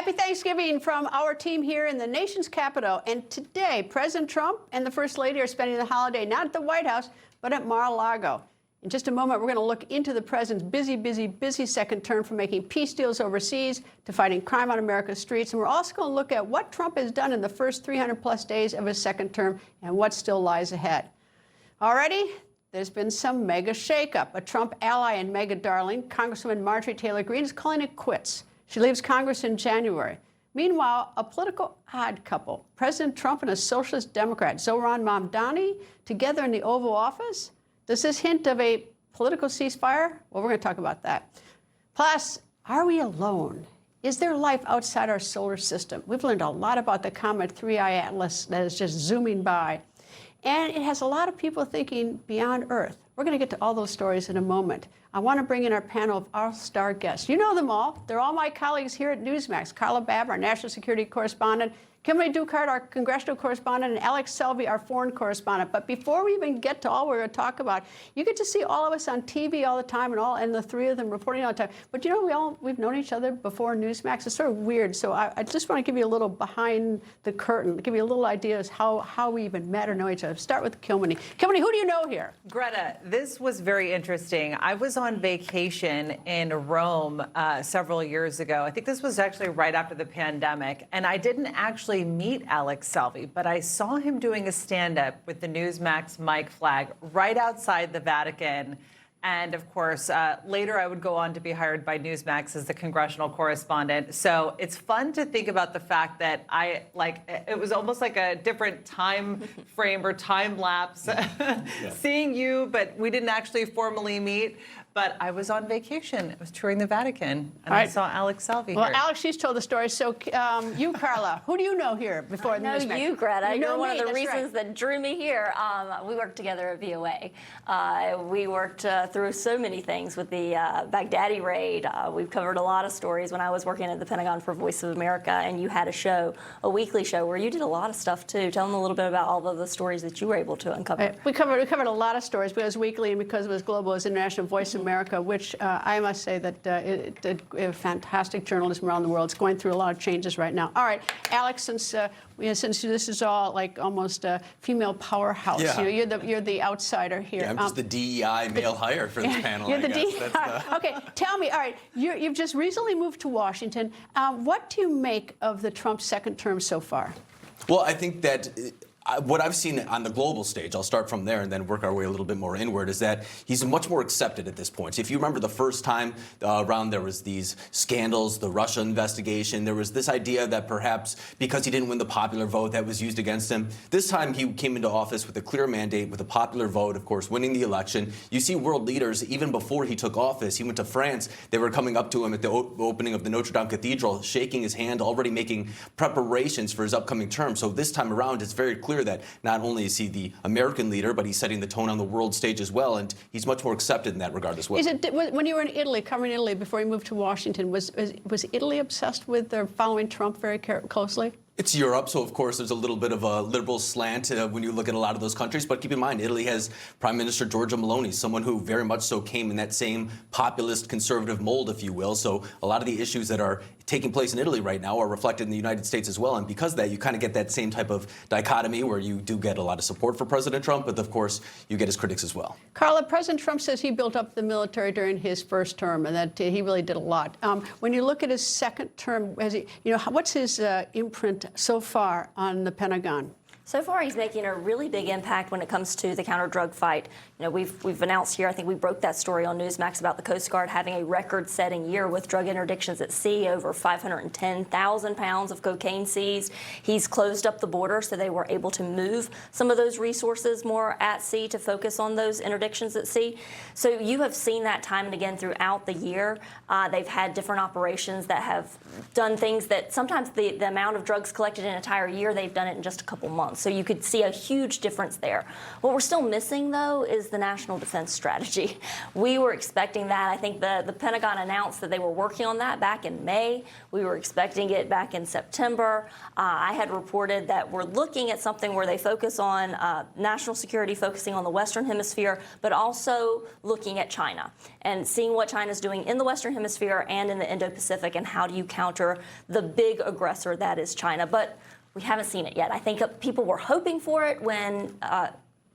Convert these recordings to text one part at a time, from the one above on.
Happy Thanksgiving from our team here in the nation's capital. And today, President Trump and the First Lady are spending the holiday not at the White House, but at Mar-a-Lago. In just a moment, we're going to look into the president's busy second term, from making peace deals overseas to fighting crime on America's streets. And we're also going to look at what Trump has done in the first 300-plus days of his second term and what still lies ahead. Already, there's been some mega shakeup. A Trump ally and mega darling, Congresswoman Marjorie Taylor Greene, is calling it quits. She leaves Congress in January. Meanwhile, a political odd couple, President Trump and a socialist Democrat, Zohran Mamdani, together in the Oval Office. Does this hint of a political ceasefire? Well, we're going to talk about that. Plus, are we alone? Is there life outside our solar system? We've learned a lot about the comet 3I Atlas that is just zooming by. And it has a lot of people thinking beyond Earth. We're going to get to all those stories in a moment. I want to bring in our panel of all-star guests. You know them all. They're all my colleagues here at Newsmax. Carla, Babb, our national security correspondent, Kilmeny, Duchardt, our congressional correspondent, and Alex Salvi, our foreign correspondent. But before we even get to all we're going to talk about, you get to see all of us on TV all the time, and the three of them reporting all the time. But you know, we've known each other before Newsmax. It's sort of weird. So I just want to give you a little behind the curtain, give you a little idea of how we even met or know each other. Start with Kilmeny. Kilmeny, who do you know here? Greta, this was very interesting. I was on vacation in Rome several years ago. I think this was actually right after the pandemic, and I didn't actually meet Alex Salvi, but I saw him doing a stand-up with the Newsmax mic flag right outside the Vatican. And of course, later I would go on to be hired by Newsmax as the congressional correspondent. So it's fun to think about the fact that it was almost like a different time frame or time lapse seeing you, but we didn't actually formally meet. But I was on vacation. I was touring the Vatican, and I saw Alex Salvi here. Well, Alex, she's told the story. So you, Carla, who do you know here before I know Newsmax? you, Greta. You're one of the That's reasons right. that drew me here. We worked together at VOA. We worked through so many things with the Baghdadi raid. We've covered a lot of stories when I was working at the Pentagon for Voice of America, and you had a show, a weekly show, where you did a lot of stuff, too. Tell them a little bit about all of the stories that you were able to uncover. We covered a lot of stories because weekly and because it was global, it was International Voice of America, which I must say that it did fantastic journalism around the world. It's going through a lot of changes right now. All right, Alex, since this is all like almost a female powerhouse, you're the outsider here. Yeah, I'm just the DEI male hire for this panel. You're I the guess. DEI. Okay, tell me. All right, you've just recently moved to Washington. What do you make of the Trump second term so far? Well, I think that what I've seen on the global stage, I'll start from there and then work our way a little bit more inward, is that he's much more accepted at this point. If you remember the first time around, there was these scandals, the Russia investigation. There was this idea that perhaps because he didn't win the popular vote, that was used against him. This time he came into office with a clear mandate, with a popular vote, of course, winning the election. You see world leaders, even before he took office, he went to France. They were coming up to him at the opening of the Notre Dame Cathedral, shaking his hand, already making preparations for his upcoming term. So this time around, it's very clear that not only is he the American leader, but he's setting the tone on the world stage as well, and he's much more accepted in that regard as well. When you were in Italy, covering Italy before you moved to Washington, was Italy obsessed with following Trump very closely? It's Europe, so of course there's a little bit of a liberal slant when you look at a lot of those countries. But keep in mind, Italy has Prime Minister Giorgia Meloni, someone who very much so came in that same populist conservative mold, if you will. So a lot of the issues that are taking place in Italy right now are reflected in the United States as well. And because of that, you kind of get that same type of dichotomy where you do get a lot of support for President Trump, but of course you get his critics as well. Carla, President Trump says he built up the military during his first term and that he really did a lot. When you look at his second term, what's his imprint so far on the Pentagon? So far, he's making a really big impact when it comes to the counter-drug fight. You know, we've announced here, I think we broke that story on Newsmax about the Coast Guard having a record-setting year with drug interdictions at sea, over 510,000 pounds of cocaine seized. He's closed up the border, so they were able to move some of those resources more at sea to focus on those interdictions at sea. So you have seen that time and again throughout the year. They've had different operations that have done things that sometimes the amount of drugs collected in an entire year, they've done it in just a couple months. So you could see a huge difference there. What we're still missing, though, is the national defense strategy. We were expecting that. I think the Pentagon announced that they were working on that back in May. We were expecting it back in September. I had reported that we're looking at something where they focus on national security, focusing on the Western Hemisphere, but also looking at China and seeing what China's doing in the Western Hemisphere and in the Indo-Pacific, and how do you counter the big aggressor that is China. But we haven't seen it yet. I think people were hoping for it when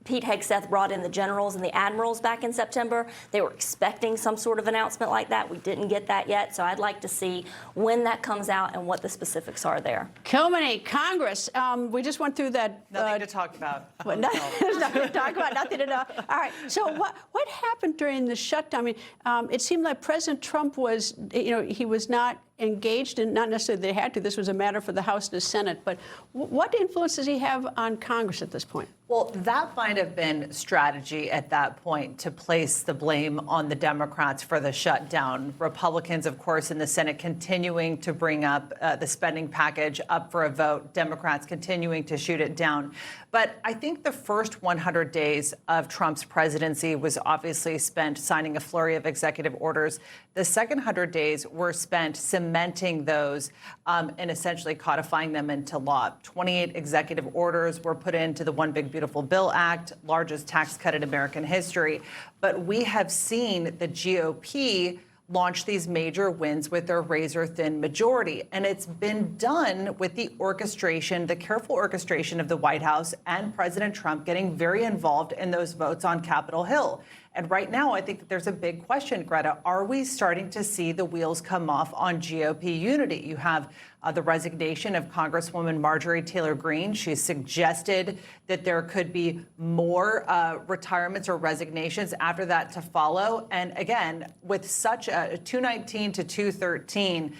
Pete Hegseth brought in the generals and the admirals back in September. They were expecting some sort of announcement like that. We didn't get that yet, so I'd like to see when that comes out and what the specifics are there. Kilmeny, Congress, we just went through that. Nothing to talk about. There's nothing to talk about, nothing to know. All right, so what happened during the shutdown? I mean, it seemed like President Trump was, he was not engaged in, not necessarily they had to, this was a matter for the House and the Senate, but what influence does he have on Congress at this point? Well, that might have been strategy at that point, to place the blame on the Democrats for the shutdown. Republicans, of course, in the Senate continuing to bring up the spending package up for a vote, Democrats continuing to shoot it down. But I think the first 100 days of Trump's presidency was obviously spent signing a flurry of executive orders. The second 100 days were spent cementing those and essentially codifying them into law. 28 executive orders were put into the One Big Beautiful Bill Act, largest tax cut in American history. But we have seen the GOP launch these major wins with their razor-thin majority. And it's been done with the orchestration, the careful orchestration of the White House and President Trump getting very involved in those votes on Capitol Hill. And right now, I think that there's a big question, Greta. Are we starting to see the wheels come off on GOP unity? You have the resignation of Congresswoman Marjorie Taylor Greene. She suggested that there could be more retirements or resignations after that to follow. And again, with such a 219 to 213,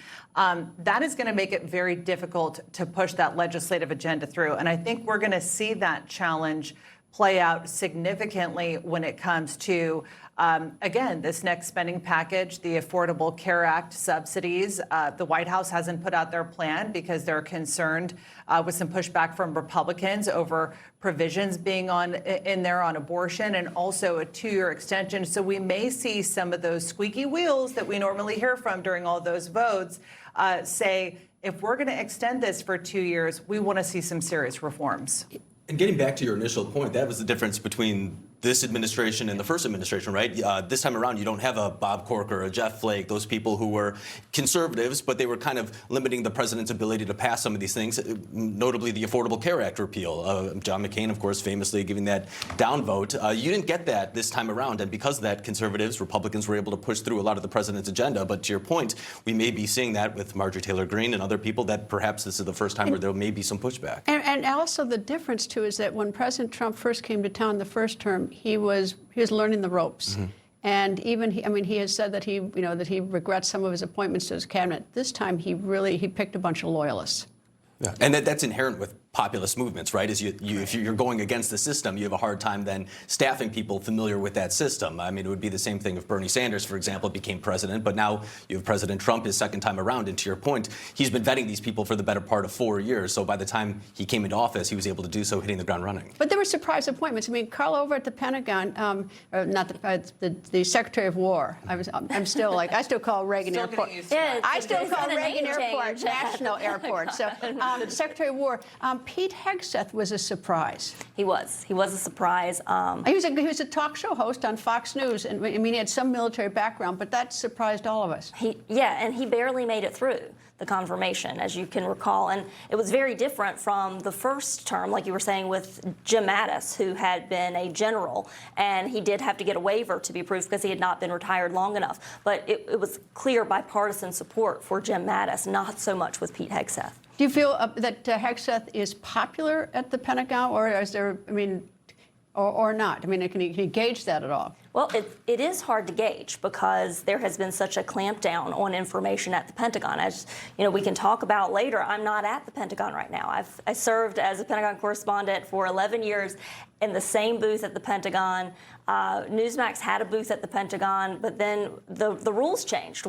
that is going to make it very difficult to push that legislative agenda through. And I think we're going to see that challenge play out significantly when it comes to, again, this next spending package, the Affordable Care Act subsidies. The White House hasn't put out their plan because they're concerned with some pushback from Republicans over provisions being in there on abortion, and also a 2-year extension. So we may see some of those squeaky wheels that we normally hear from during all those votes say, if we're going to extend this for 2 years, we want to see some serious reforms. And getting back to your initial point, that was the difference between this administration and the first administration, right? This time around, you don't have a Bob Corker, a Jeff Flake, those people who were conservatives, but they were kind of limiting the president's ability to pass some of these things, notably the Affordable Care Act repeal. John McCain, of course, famously giving that down vote. You didn't get that this time around, and because of that, conservatives, Republicans were able to push through a lot of the president's agenda. But to your point, we may be seeing that with Marjorie Taylor Greene and other people, that perhaps this is the first time where there may be some pushback. And also the difference, too, is that when President Trump first came to town the first term, he was learning the ropes. Mm-hmm. And even he has said that he regrets some of his appointments to his cabinet. This time he picked a bunch of loyalists. Yeah. And that's inherent with populist movements, right? If you're going against the system, you have a hard time then staffing people familiar with that system. I mean, it would be the same thing if Bernie Sanders, for example, became president. But now you have President Trump his second time around. And to your point, he's been vetting these people for the better part of 4 years. So by the time he came into office, he was able to do so, hitting the ground running. But there were surprise appointments. I mean, Carla over at the Pentagon, the Secretary of War. I still call Reagan Airport. Yeah, I still call Reagan Airport change. National Airport. So the Secretary of War, Pete Hegseth was a surprise. He was a surprise. He was a talk show host on Fox News, and I mean, he had some military background, but that surprised all of us. And he barely made it through the confirmation, as you can recall. And it was very different from the first term, like you were saying, with Jim Mattis, who had been a general, and he did have to get a waiver to be approved because he had not been retired long enough. But it was clear bipartisan support for Jim Mattis, not so much with Pete Hegseth. Do you feel that Hegseth is popular at the Pentagon, or is there, or not? I mean, can you gauge that at all? Well, it is hard to gauge because there has been such a clampdown on information at the Pentagon. As you know, we can talk about later. I'm not at the Pentagon right now. I served as a Pentagon correspondent for 11 years in the same booth at the Pentagon. Newsmax had a booth at the Pentagon, but then the rules changed.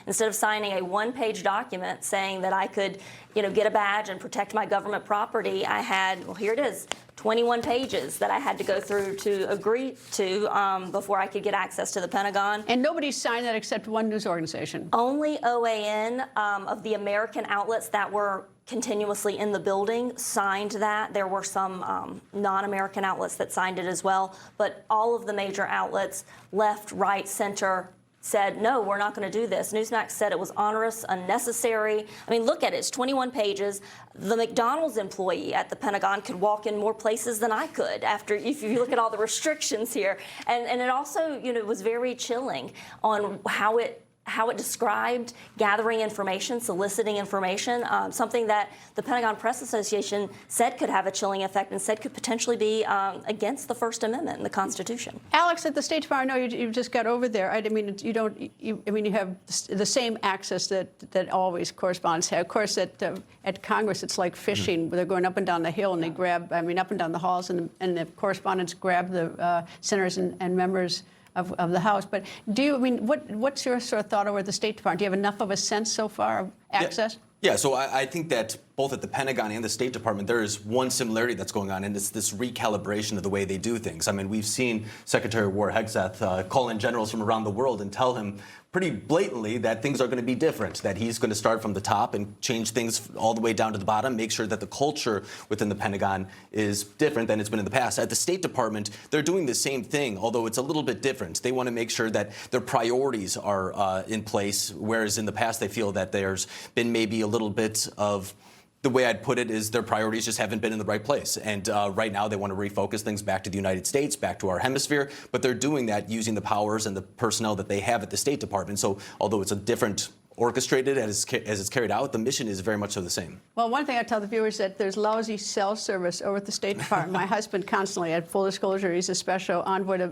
Instead of signing a one-page document saying that I could, get a badge and protect my government property, I had, well, here it is, 21 pages that I had to go through to agree to before I could get access to the Pentagon. And nobody signed that except one news organization. Only OAN of the American outlets that were continuously in the building signed that. There were some non-American outlets that signed it as well, but all of the major outlets, left, right, center, said, no, we're not going to do this. Newsmax said it was onerous, unnecessary. I mean, look at it. It's 21 pages. The McDonald's employee at the Pentagon could walk in more places than I could if you look at all the restrictions here. And it also, was very chilling on how it described gathering information, soliciting information, something that the Pentagon Press Association said could have a chilling effect and said could potentially be against the First Amendment in the Constitution. Alex, at the State Department, I know you just got over there. I mean, you have the same access that always correspondents have. Of course, at Congress, it's like fishing. They're going up and down the hill and they grab, up and down the halls, and the correspondents grab the senators and members of the House. But what's your sort of thought over the State Department? Do you have enough of a sense so far of access? Yeah, so I think that both at the Pentagon and the State Department, there is one similarity that's going on, and it's this recalibration of the way they do things. I mean, we've seen Secretary of War Hegseth call in generals from around the world and tell him pretty blatantly that things are going to be different, that he's going to start from the top and change things all the way down to the bottom, make sure that the culture within the Pentagon is different than it's been in the past. At the State Department, they're doing the same thing, although it's a little bit different. They want to make sure that their priorities are in place, whereas in the past they feel that there's been maybe a little bit of, the way I'd put it is their priorities just haven't been in the right place. And right now they want to refocus things back to the United States, back to our hemisphere, but they're doing that using the powers and the personnel that they have at the State Department. So although it's a different orchestrated as it's carried out, the mission is very much so the same. Well, one thing I tell the viewers is that there's lousy cell service over at the State Department. My husband constantly, at full disclosure, he's a special envoy to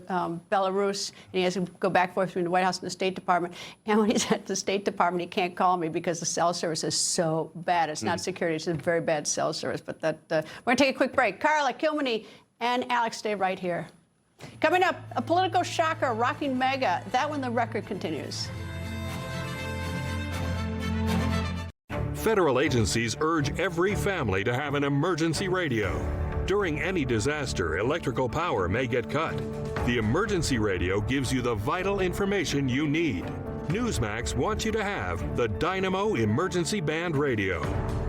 Belarus, and he has to go back and forth between the White House and the State Department. And when he's at the State Department, he can't call me because the cell service is so bad. It's not security, it's just very bad cell service. But we're going to take a quick break. Carla, Kilmeny, and Alex, stay right here. Coming up, a political shocker rocking MAGA. That when the record continues. Federal agencies urge every family to have an emergency radio. During any disaster, electrical power may get cut. The emergency radio gives you the vital information you need. Newsmax wants you to have the Dynamo Emergency Band Radio.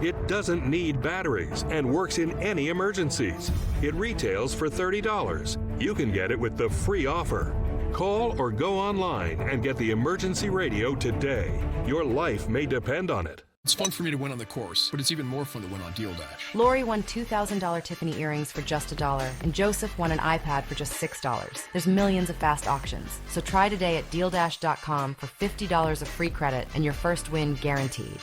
It doesn't need batteries and works in any emergencies. It retails for $30. You can get it with the free offer. Call or go online and get the emergency radio today. Your life may depend on it. It's fun for me to win on the course, but it's even more fun to win on Deal Dash. Lori won $2,000 Tiffany earrings for just $1, and Joseph won an iPad for just $6. There's millions of fast auctions, so try today at DealDash.com for $50 of free credit and your first win guaranteed.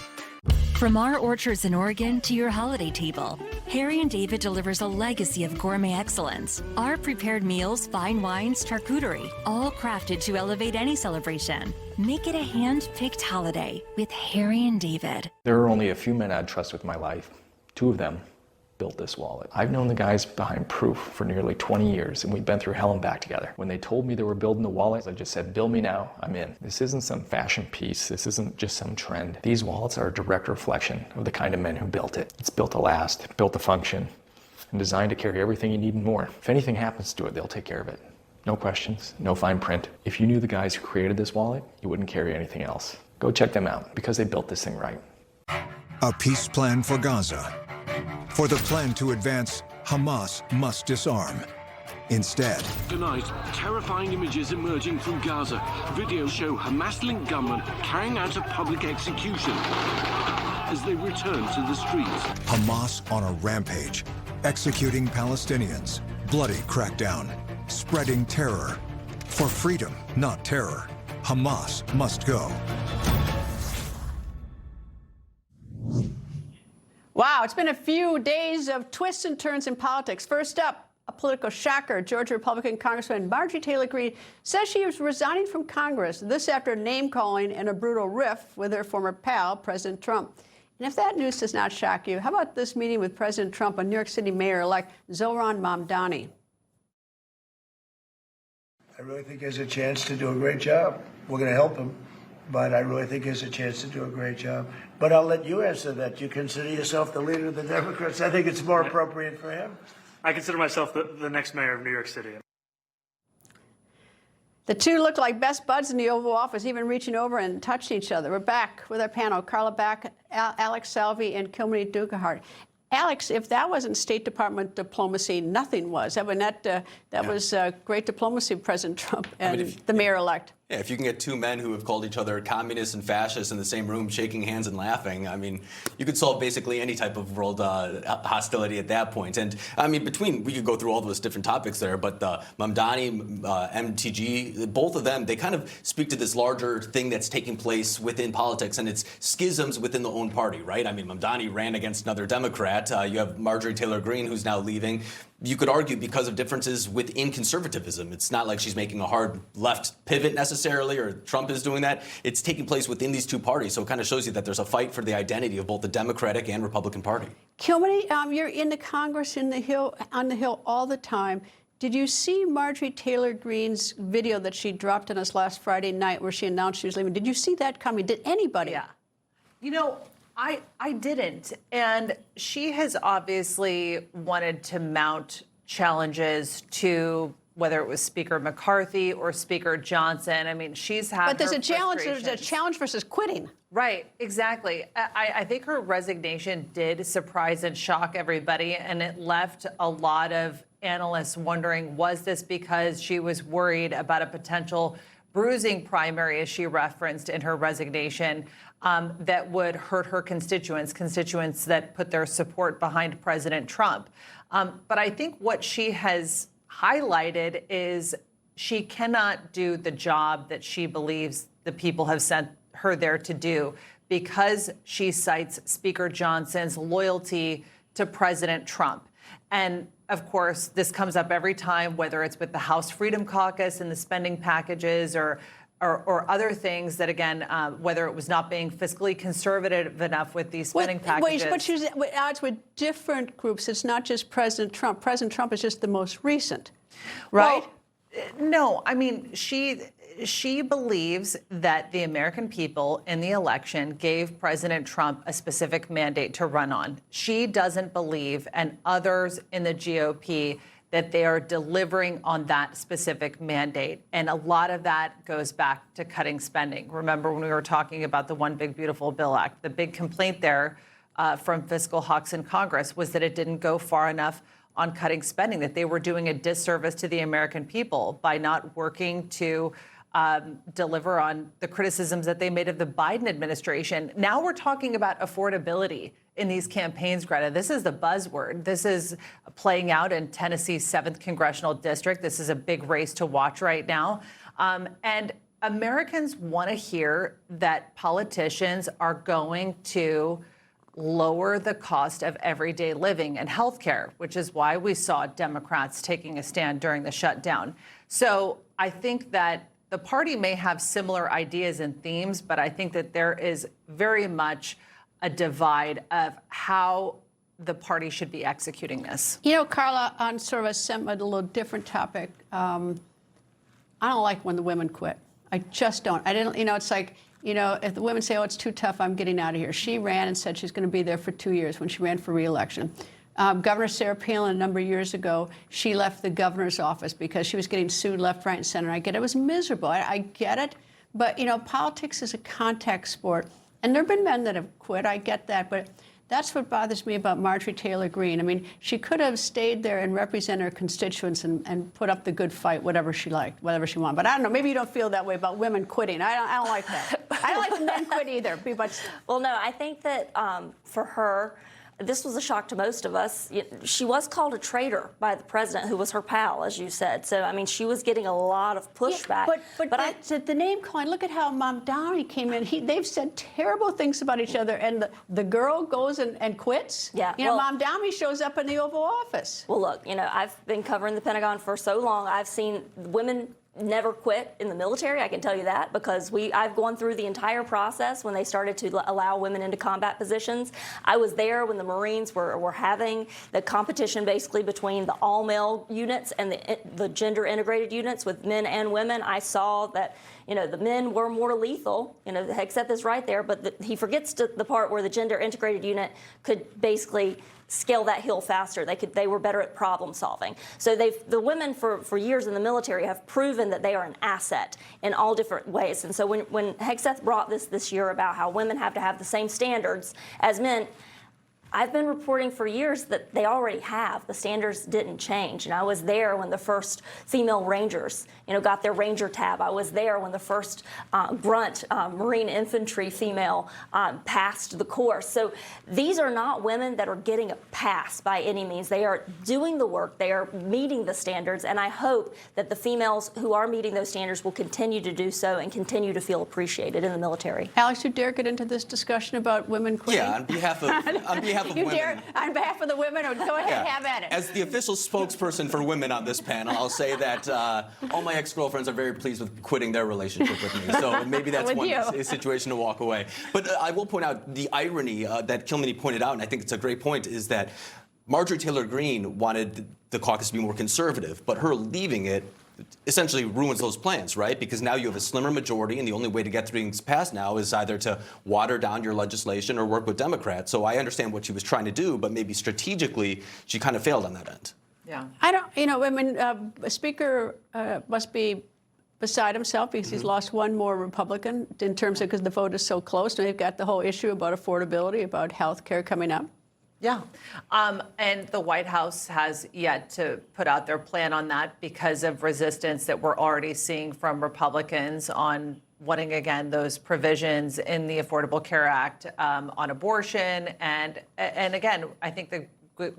From our orchards in Oregon to your holiday table, Harry and David delivers a legacy of gourmet excellence. Our prepared meals, fine wines, charcuterie, all crafted to elevate any celebration. Make it a hand-picked holiday with Harry and David. There are only a few men I'd trust with my life. Two of them built this wallet. I've known the guys behind Proof for nearly 20 years, and we've been through hell and back together. When they told me they were building the wallet, I just said, bill me now, I'm in. This isn't some fashion piece. This isn't just some trend. These wallets are a direct reflection of the kind of men who built it. It's built to last, built to function, and designed to carry everything you need and more. If anything happens to it, they'll take care of it. No questions, no fine print. If you knew the guys who created this wallet, you wouldn't carry anything else. Go check them out, because they built this thing right. A peace plan for Gaza. For the plan to advance, Hamas must disarm. Instead, tonight, terrifying images emerging from Gaza. Videos show Hamas-linked gunmen carrying out a public execution as they return to the streets. Hamas on a rampage, executing Palestinians. Bloody crackdown, spreading terror. For freedom, not terror, Hamas must go. Wow, it's been a few days of twists and turns in politics. First up, A political shocker. Georgia Republican Congresswoman Marjorie Taylor Greene says she is resigning from Congress. This after name-calling and a brutal riff with her former pal, President Trump. And if that news does not shock you, how about this meeting with President Trump and New York City Mayor-elect Zohran Mamdani? I really think he has a chance to do a great job. We're going to help him, but I really think he has a chance to do a great job. But I'll let you answer that. You consider yourself the leader of the Democrats. I think it's more appropriate for him. I consider myself the next mayor of New York City. The two look like best buds in the Oval Office, even reaching over and touching each other. We're back with our panel, Carla Babb, Alex Salvi, and Kilmeny Duchardt. Alex, if that wasn't State Department diplomacy, nothing was. I mean, that was great diplomacy, President Trump and the mayor-elect. Yeah, if you can get two men who have called each other communists and fascists in the same room, shaking hands and laughing, I mean, you could solve basically any type of world hostility at that point. And I mean, we could go through all those different topics there, but Mamdani, MTG, both of them, they kind of speak to this larger thing that's taking place within politics, and it's schisms within the own party, right? I mean, Mamdani ran against another Democrat. You have Marjorie Taylor Greene, who's now leaving. You could argue because of differences within conservatism. It's not like she's making a hard left pivot necessarily, or Trump is doing that. It's taking place within these two parties. So it kind of shows you that there's a fight for the identity of both the Democratic and Republican Party. Kilmeny, you're in the Congress on the Hill all the time. Did you see Marjorie Taylor Greene's video that she dropped on us last Friday night where she announced she was leaving? Did you see that coming? Did anybody? Yeah. You know, I didn't. And she has obviously wanted to mount challenges to whether it was Speaker McCarthy or Speaker Johnson. I mean, she's had But there's a challenge versus quitting. Right, exactly. I think her resignation did surprise and shock everybody, and it left a lot of analysts wondering, was this because she was worried about a potential bruising primary, as she referenced in her resignation, that would hurt her constituents that put their support behind President Trump. But I think what she has highlighted is she cannot do the job that she believes the people have sent her there to do because she cites Speaker Johnson's loyalty to President Trump. And of course, this comes up every time, whether it's with the House Freedom Caucus and the spending packages or other things that, again, whether it was not being fiscally conservative enough with these spending packages. But she's at odds with different groups. It's not just President Trump. President Trump is just the most recent, right? Well, no, I mean, she believes that the American people in the election gave President Trump a specific mandate to run on. She doesn't believe, and others in the GOP, that they are delivering on that specific mandate. And a lot of that goes back to cutting spending. Remember when we were talking about the One Big Beautiful Bill Act, the big complaint there from fiscal hawks in Congress was that it didn't go far enough on cutting spending, that they were doing a disservice to the American people by not working to deliver on the criticisms that they made of the Biden administration. Now we're talking about affordability in these campaigns, Greta. This is the buzzword. This is playing out in Tennessee's 7th congressional district. This is a big race to watch right now. And Americans want to hear that politicians are going to lower the cost of everyday living and health care, which is why we saw Democrats taking a stand during the shutdown. So I think that the party may have similar ideas and themes, but I think that there is very much a divide of how the party should be executing this. You know, Carla, on sort of a little different topic, I don't like when the women quit. I just don't. It's like, if the women say, oh, it's too tough, I'm getting out of here. She ran and said she's going to be there for 2 years when she ran for re-election. Governor Sarah Palin, a number of years ago, she left the governor's office because she was getting sued left, right, and center. I get it. It was miserable. I get it. But, politics is a contact sport. And there have been men that have quit. I get that. But that's what bothers me about Marjorie Taylor Greene. I mean, she could have stayed there and represented her constituents and put up the good fight, whatever she liked, whatever she wanted. But I don't know. Maybe you don't feel that way about women quitting. I don't like that. I don't like the men quit either. But well, no, I think that for her, this was a shock to most of us. She was called a traitor by the president, who was her pal, as you said. So, I mean, she was getting a lot of pushback. But the name calling, look at how mamdani came in. They've said terrible things about each other, and the girl goes and quits. Yeah. Mamdani shows up in the Oval Office. Well, look, I've been covering the Pentagon for so long. I've seen women never quit in the military, I can tell you that, because I've gone through the entire process when they started to allow women into combat positions. I was there when the Marines were having the competition basically between the all-male units and the gender-integrated units with men and women. I saw that, the men were more lethal. Hegseth is right there, but he forgets the part where the gender-integrated unit could basically scale that hill faster. They were better at problem solving. So the women for years in the military have proven that they are an asset in all different ways. And so when Hegseth brought this year about how women have to have the same standards as men, I've been reporting for years that they already have. The standards didn't change. And I was there when the first female Rangers, got their Ranger tab. I was there when the first grunt Marine infantry female passed the course. So these are not women that are getting a pass by any means. They are doing the work. They are meeting the standards. And I hope that the females who are meeting those standards will continue to do so and continue to feel appreciated in the military. Alex, you dare get into this discussion about women quitting? Yeah, on behalf of you women. dare, on behalf of the women, go ahead, have at it. As the official spokesperson for women on this panel, I'll say that all my ex-girlfriends are very pleased with quitting their relationship with me. So maybe that's one situation to walk away. But I will point out the irony that Kilmeny pointed out, and I think it's a great point, is that Marjorie Taylor Greene wanted the caucus to be more conservative, but her leaving it essentially ruins those plans, right? Because now you have a slimmer majority, and the only way to get things passed now is either to water down your legislation or work with Democrats. So I understand what she was trying to do, but maybe strategically she kind of failed on that end. Yeah. I don't, a speaker must be beside himself because he's lost one more Republican in terms of because the vote is so close. And they've got the whole issue about affordability, about health care coming up. Yeah. And the White House has yet to put out their plan on that because of resistance that we're already seeing from Republicans on wanting, again, those provisions in the Affordable Care Act on abortion. And again, I think the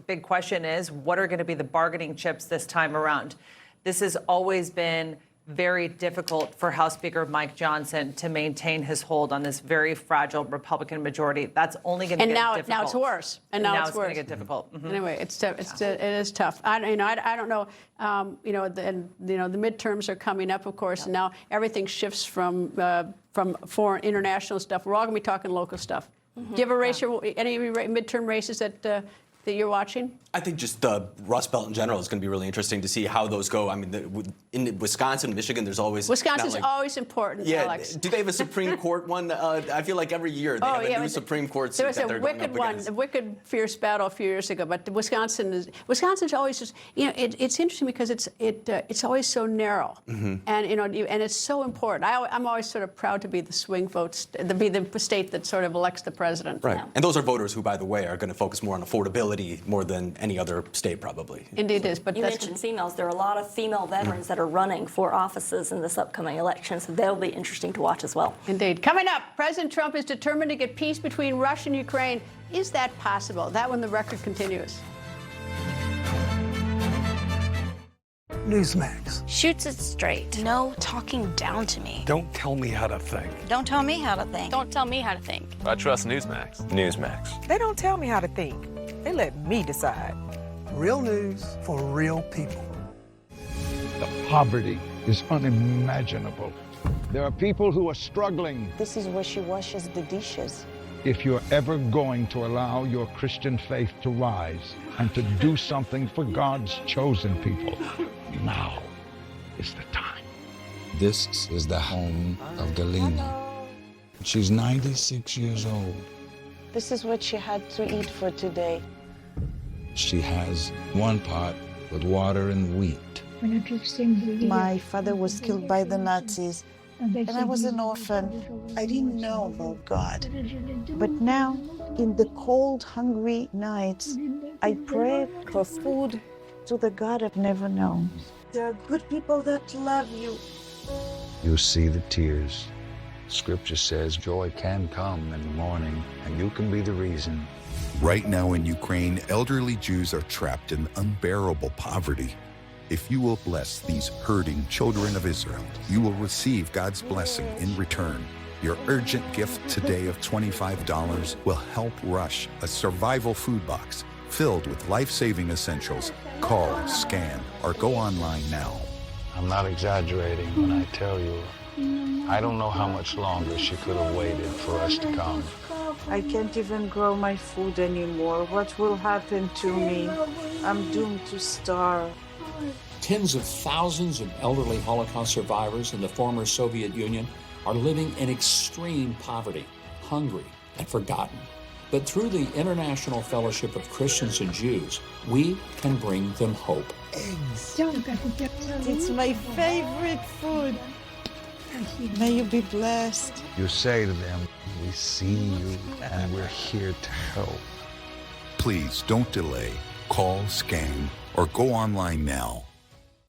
big question is, what are going to be the bargaining chips this time around? This has always been very difficult for House Speaker Mike Johnson to maintain his hold on this very fragile Republican majority. That's only going to get difficult. And now it's worse. And now it's going to get difficult. Mm-hmm. Anyway, it is tough. I don't know. The midterms are coming up, of course, and now everything shifts from foreign international stuff. We're all going to be talking local stuff. Mm-hmm. Do you have a race? Any midterm races that you're watching? I think just the Rust Belt in general is going to be really interesting to see how those go. I mean, in Wisconsin, Michigan, there's always... Wisconsin's always important, Alex. Do they have a Supreme Court one? I feel like every year they have a new Supreme Court seat that they're going up against. There was a wicked, fierce battle a few years ago, but Wisconsin's always just... it's interesting because it's always so narrow. Mm-hmm. And it's so important. I'm always sort of proud to be the swing vote, to be the state that sort of elects the president. Right. Yeah. And those are voters who, by the way, are going to focus more on affordability more than any other state, probably. Indeed it is. But you mentioned females. There are a lot of female veterans that are running for offices in this upcoming election, so they'll be interesting to watch as well. Indeed. Coming up, President Trump is determined to get peace between Russia and Ukraine. Is that possible? That when the record continues. Newsmax. Shoots it straight. No talking down to me. Don't tell me how to think. Don't tell me how to think. Don't tell me how to think. I trust Newsmax. Newsmax. They don't tell me how to think. They let me decide. Real news for real people. The poverty is unimaginable. There are people who are struggling. This is where she washes the dishes. If you're ever going to allow your Christian faith to rise and to do something for God's chosen people, now is the time. This is the home of Galina. She's 96 years old. This is what she had to eat for today. She has one pot with water and wheat. My father was killed by the Nazis, and I was an orphan. I didn't know about God. But now, in the cold, hungry nights, I pray for food to the God I've never known. There are good people that love you. You see the tears. Scripture says joy can come in the morning, and you can be the reason. Right now in Ukraine, elderly Jews are trapped in unbearable poverty. If you will bless these hurting children of Israel, you will receive God's blessing in return. Your urgent gift today of $25 will help rush a survival food box filled with life-saving essentials. Call, scan, or go online now. I'm not exaggerating when I tell you, I don't know how much longer she could have waited for us to come. I can't even grow my food anymore. What will happen to me? I'm doomed to starve. Tens of thousands of elderly Holocaust survivors in the former Soviet Union are living in extreme poverty, hungry, and forgotten. But through the International Fellowship of Christians and Jews, we can bring them hope. Eggs. It's my favorite food. May you be blessed. You say to them, we see you and we're here to help. Please don't delay. Call, scan, or go online now.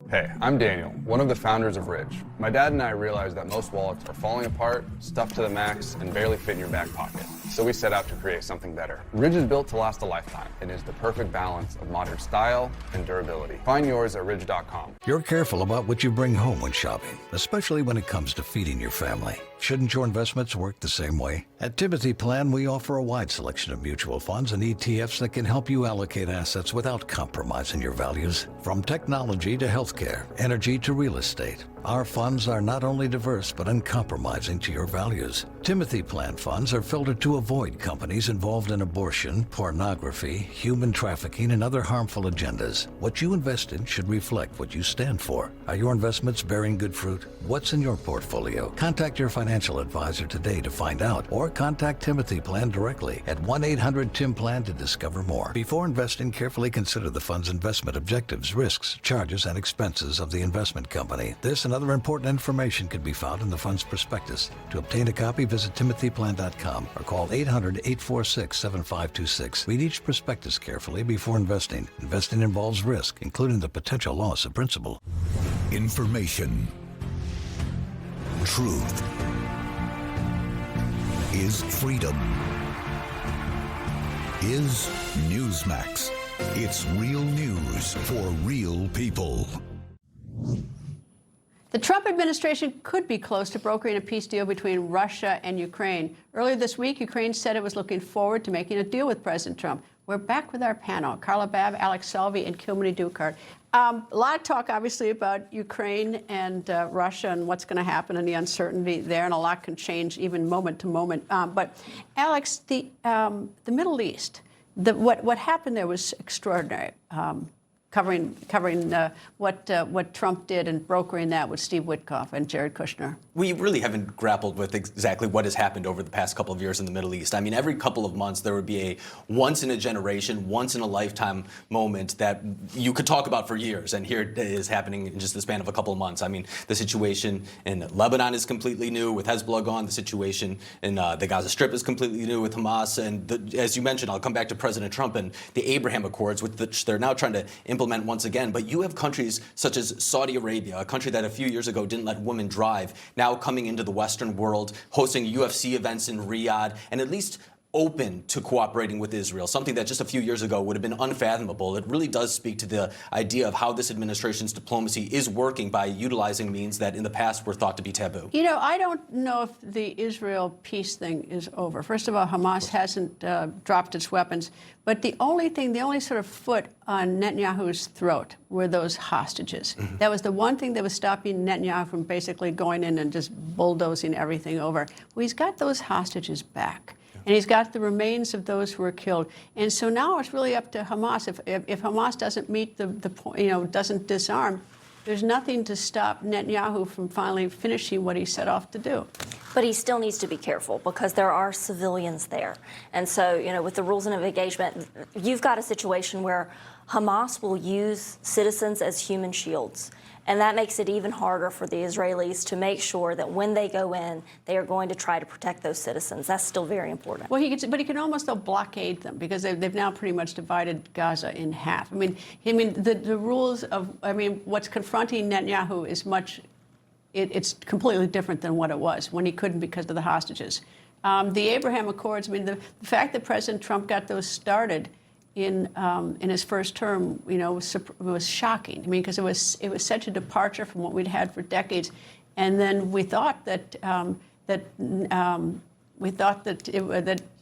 Hey, I'm Daniel, one of the founders of Ridge. My dad and I realized that most wallets are falling apart, stuffed to the max, and barely fit in your back pocket. So we set out to create something better. Ridge is built to last a lifetime and is the perfect balance of modern style and durability. Find yours at ridge.com. You're careful about what you bring home when shopping, especially when it comes to feeding your family. Shouldn't your investments work the same way? At Timothy Plan, we offer a wide selection of mutual funds and ETFs that can help you allocate assets without compromising your values. From technology to healthcare, energy to real estate, our funds are not only diverse but uncompromising to your values. Timothy Plan funds are filtered to avoid companies involved in abortion, pornography, human trafficking, and other harmful agendas. What you invest in should reflect what you stand for. Are your investments bearing good fruit? What's in your portfolio? Contact your financial advisor today to find out, or contact Timothy Plan directly at 1-800-TIM-PLAN to discover more. Before investing, carefully consider the fund's investment objectives, risks, charges, and expenses of the investment company. This and other important information can be found in the fund's prospectus. To obtain a copy, visit timothyplan.com or call 800-846-7526. Read each prospectus carefully before investing. Investing involves risk, including the potential loss of principal. Information. Truth is freedom. Is Newsmax. It's real news for real people. The Trump administration could be close to brokering a peace deal between Russia and Ukraine. Earlier this week, Ukraine said it was looking forward to making a deal with President Trump. We're back with our panel, Carla, Babb, Alex Salvi, and Kilmeny Duchardt. A lot of talk, obviously, about Ukraine and Russia and what's going to happen and the uncertainty there, and a lot can change even moment to moment. But Alex, the Middle East, what happened there was extraordinary. Covering what Trump did and brokering that with Steve Witkoff and Jared Kushner. We really haven't grappled with exactly what has happened over the past couple of years in the Middle East. I mean, every couple of months there would be a once-in-a-generation, once-in-a-lifetime moment that you could talk about for years, and here it is happening in just the span of a couple of months. I mean, the situation in Lebanon is completely new with Hezbollah gone. The situation in the Gaza Strip is completely new with Hamas. And as you mentioned, I'll come back to President Trump and the Abraham Accords, which they're now trying to implement once again. But you have countries such as Saudi Arabia, a country that a few years ago didn't let women drive, now coming into the Western world, hosting UFC events in Riyadh, and at least open to cooperating with Israel, something that just a few years ago would have been unfathomable. It really does speak to the idea of how this administration's diplomacy is working by utilizing means that in the past were thought to be taboo. You know, I don't know if the Israel peace thing is over. First of all, Hamas hasn't dropped its weapons, but the only sort of foot on Netanyahu's throat were those hostages. Mm-hmm. That was the one thing that was stopping Netanyahu from basically going in and just bulldozing everything over. Well, he's got those hostages back. And he's got the remains of those who were killed. And so now it's really up to Hamas. If Hamas doesn't meet the point, doesn't disarm, there's nothing to stop Netanyahu from finally finishing what he set off to do. But he still needs to be careful because there are civilians there. And so, with the rules of engagement, you've got a situation where Hamas will use citizens as human shields. And that makes it even harder for the Israelis to make sure that when they go in, they are going to try to protect those citizens. That's still very important. Well, he can almost blockade them because they've now pretty much divided Gaza in half. I mean, the rules of, what's confronting Netanyahu is it's completely different than what it was when he couldn't because of the hostages. The Abraham Accords, I mean, the fact that President Trump got those started in his first term, was shocking. I mean, because it was such a departure from what we'd had for decades. And then we thought that that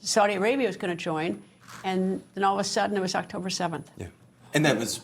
Saudi Arabia was going to join, and then all of a sudden it was October 7th. Yeah. And that was,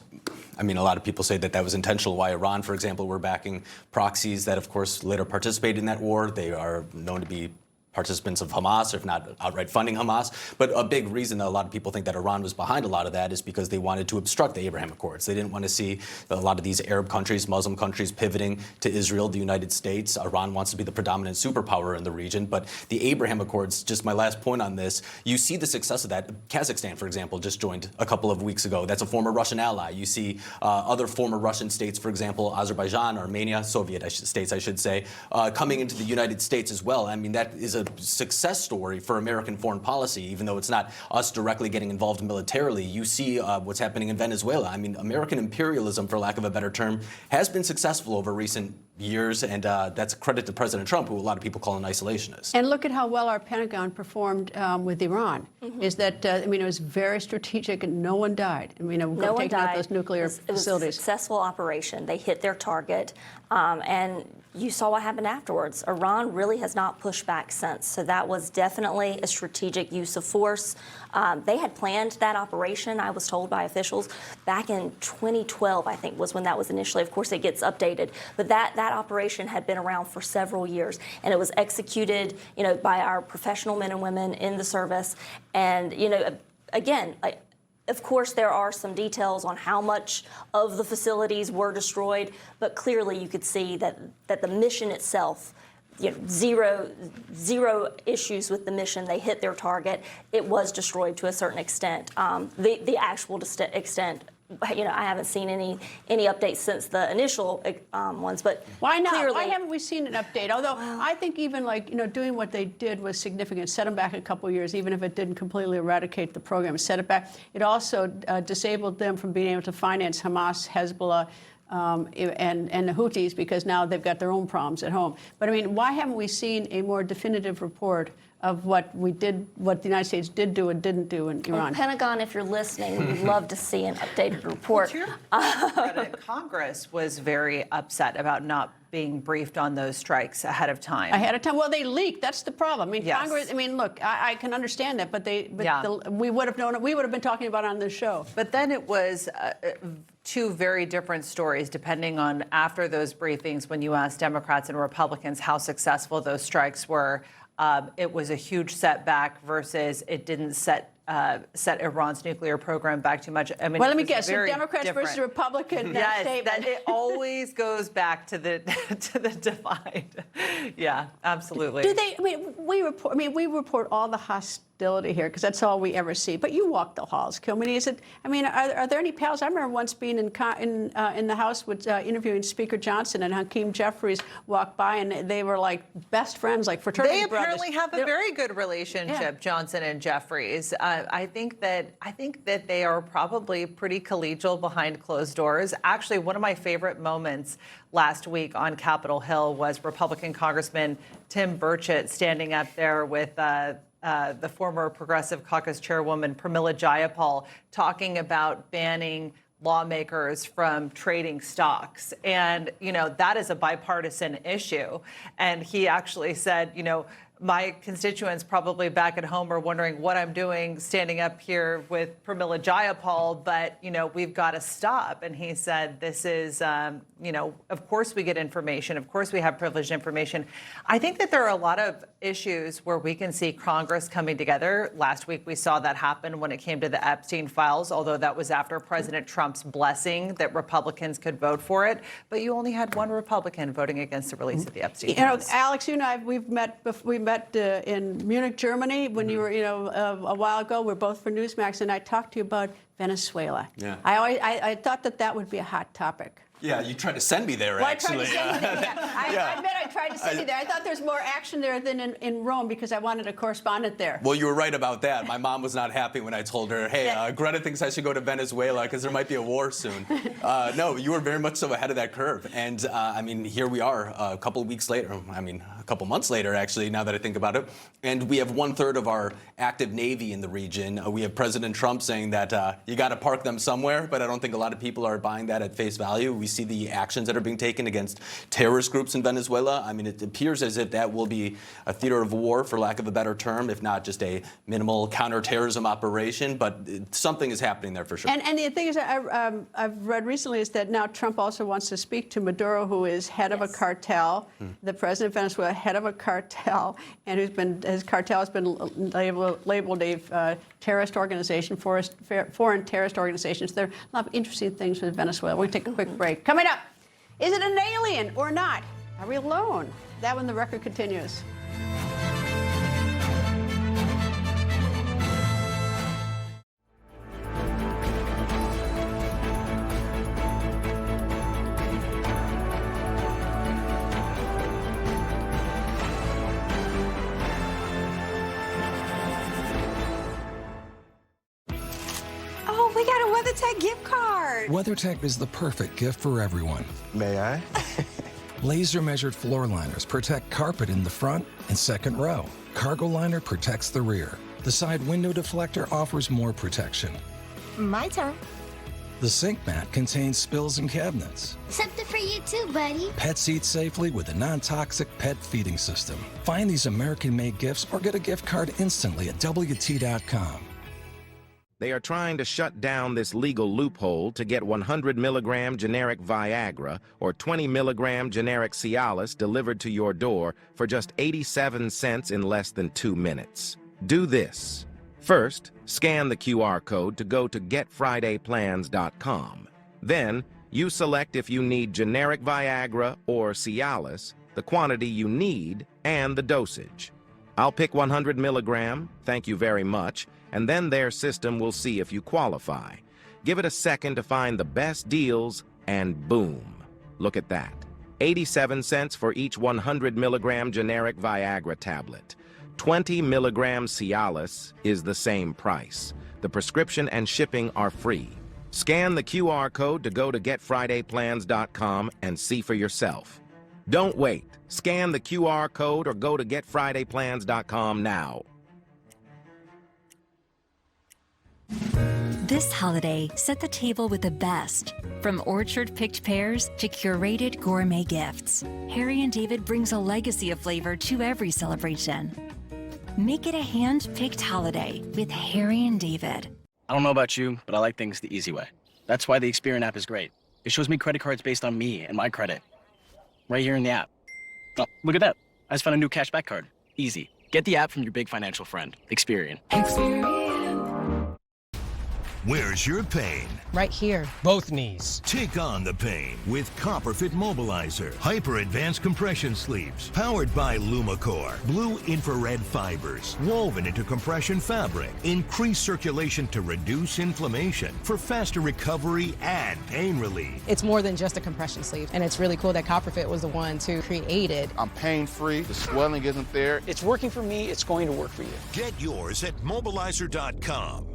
I mean, a lot of people say that was intentional. Why Iran, for example, were backing proxies that, of course, later participated in that war. They are known to be participants of Hamas, or if not outright funding Hamas. But a big reason that a lot of people think that Iran was behind a lot of that is because they wanted to obstruct the Abraham Accords. They didn't want to see a lot of these Arab countries, Muslim countries pivoting to Israel, the United States. Iran wants to be the predominant superpower in the region. But the Abraham Accords, just my last point on this, you see the success of that. Kazakhstan, for example, just joined a couple of weeks ago. That's a former Russian ally. You see other former Russian states, for example, Azerbaijan, Armenia, Soviet states, I should say, coming into the United States as well. I mean, that is a success story for American foreign policy, even though it's not us directly getting involved militarily. You see what's happening in Venezuela. I mean, American imperialism, for lack of a better term, has been successful over recent years, and that's a credit to President Trump, who a lot of people call an isolationist. And look at how well our Pentagon performed with Iran. Is that, I mean, it was very strategic and no one died. I mean, no one taking out died. those nuclear facilities. It was a successful operation. They hit their target, and you saw what happened afterwards. Iran really has not pushed back since. So that was definitely a strategic use of force. They had planned that operation, I was told by officials, back in 2012, I think, was when that was initially. Of course, it gets updated. But that operation had been around for several years, and it was executed, by our professional men and women in the service. And, again, of course, there are some details on how much of the facilities were destroyed, but clearly you could see that the mission itself, zero issues with the mission. They hit their target. It was destroyed to a certain extent. The actual extent, I haven't seen any updates since the initial ones, but why not? Clearly, why haven't we seen an update? Although I think even doing what they did was significant. Set them back a couple of years, even if it didn't completely eradicate the program. Set it back. It also disabled them from being able to finance Hamas, Hezbollah, and the Houthis, because now they've got their own problems at home. But I mean, why haven't we seen a more definitive report of what the United States did do and didn't do in Iran? Well, Pentagon, if you're listening, we'd love to see an updated report. Congress was very upset about not being briefed on those strikes ahead of time. Well, they leaked. That's the problem. I mean, yes. Congress. I mean, look, I can understand that, but we would have known it. We would have been talking about it on this show. But then it was two very different stories, depending on after those briefings, when you asked Democrats and Republicans how successful those strikes were. It was a huge setback versus it didn't set Iran's nuclear program back too much. I mean, well, let me guess. So Democrats different. versus Republican. Yes, statement. it always goes back to the divide. Yeah, absolutely. Do they? I mean, we report all the hostility here because that's all we ever see. But you walk the halls, Kilmeny. Is it? I mean, are there any pals? I remember once being in the House with interviewing Speaker Johnson, and Hakeem Jeffries walked by, and they were like best friends, like fraternity brothers. They apparently have a very good relationship, Johnson and Jeffries. I think that they are probably pretty collegial behind closed doors. Actually, one of my favorite moments last week on Capitol Hill was Republican Congressman Tim Burchett standing up there with the former Progressive Caucus Chairwoman Pramila Jayapal talking about banning lawmakers from trading stocks. And, that is a bipartisan issue. And he actually said, my constituents probably back at home are wondering what I'm doing standing up here with Pramila Jayapal, but, we've got to stop. And he said, this is, of course we get information. Of course we have privileged information. I think that there are a lot of issues where we can see Congress coming together. Last week we saw that happen when it came to the Epstein files, although that was after President Trump's blessing that Republicans could vote for it. But you only had one Republican voting against the release of the Epstein files. Alex, you and I, we met in Munich, Germany, when you were, a while ago. We're both for Newsmax, and I talked to you about Venezuela. Yeah. I thought that would be a hot topic. Yeah, you tried to send me there, Well, actually. I tried to send you there. Yeah. I admit I tried to send you there. I thought there's more action there than in Rome because I wanted a correspondent there. Well, you were right about that. My mom was not happy when I told her, hey, Greta thinks I should go to Venezuela because there might be a war soon. No, you were very much so ahead of that curve. And, I mean, here we are a couple weeks later. I mean, a couple months later, actually, now that I think about it. And we have 1/3 of our active Navy in the region. We have President Trump saying that you got to park them somewhere, but I don't think a lot of people are buying that at face value. We see the actions that are being taken against terrorist groups in Venezuela. I mean, it appears as if that will be a theater of war, for lack of a better term, if not just a minimal counterterrorism operation. But something is happening there for sure. And the thing is, I've read recently is that now Trump also wants to speak to Maduro, who is head of a cartel, the president of Venezuela, head of a cartel, and his cartel has been labeled a terrorist organization, foreign terrorist organizations. There are a lot of interesting things with Venezuela. We'll take a quick break. Coming up, is it an alien or not? Are we alone? That when the record continues. Oh, we got a WeatherTech gift card. WeatherTech is the perfect gift for everyone. May I? Laser-measured floor liners protect carpet in the front and second row. Cargo liner protects the rear. The side window deflector offers more protection. My turn. The sink mat contains spills and cabinets. Something for you too, buddy. Pets eat safely with a non-toxic pet feeding system. Find these American-made gifts or get a gift card instantly at WT.com. They are trying to shut down this legal loophole to get 100 milligram generic Viagra or 20 milligram generic Cialis delivered to your door for just 87 cents in less than 2 minutes. Do this. First, scan the QR code to go to getfridayplans.com. Then, you select if you need generic Viagra or Cialis, the quantity you need, and the dosage. I'll pick 100 milligram, thank you very much, and then their system will see if you qualify. Give it a second to find the best deals, and boom. Look at that. 87 cents for each 100 milligram generic Viagra tablet. 20 milligram Cialis is the same price. The prescription and shipping are free. Scan the QR code to go to getfridayplans.com and see for yourself. Don't wait. Scan the QR code or go to getfridayplans.com now. This holiday, set the table with the best. From orchard-picked pears to curated gourmet gifts, Harry & David brings a legacy of flavor to every celebration. Make it a hand-picked holiday with Harry & David. I don't know about you, but I like things the easy way. That's why the Experian app is great. It shows me credit cards based on me and my credit. Right here in the app. Oh, look at that. I just found a new cashback card. Easy. Get the app from your big financial friend, Experian. Where's your pain? Right here. Both knees. Take on the pain with CopperFit Mobilizer. Hyper-advanced compression sleeves. Powered by LumaCore. Blue infrared fibers. Woven into compression fabric. Increase circulation to reduce inflammation. For faster recovery and pain relief. It's more than just a compression sleeve, and it's really cool that CopperFit was the one to create it. I'm pain-free. The swelling isn't there. It's working for me. It's going to work for you. Get yours at mobilizer.com.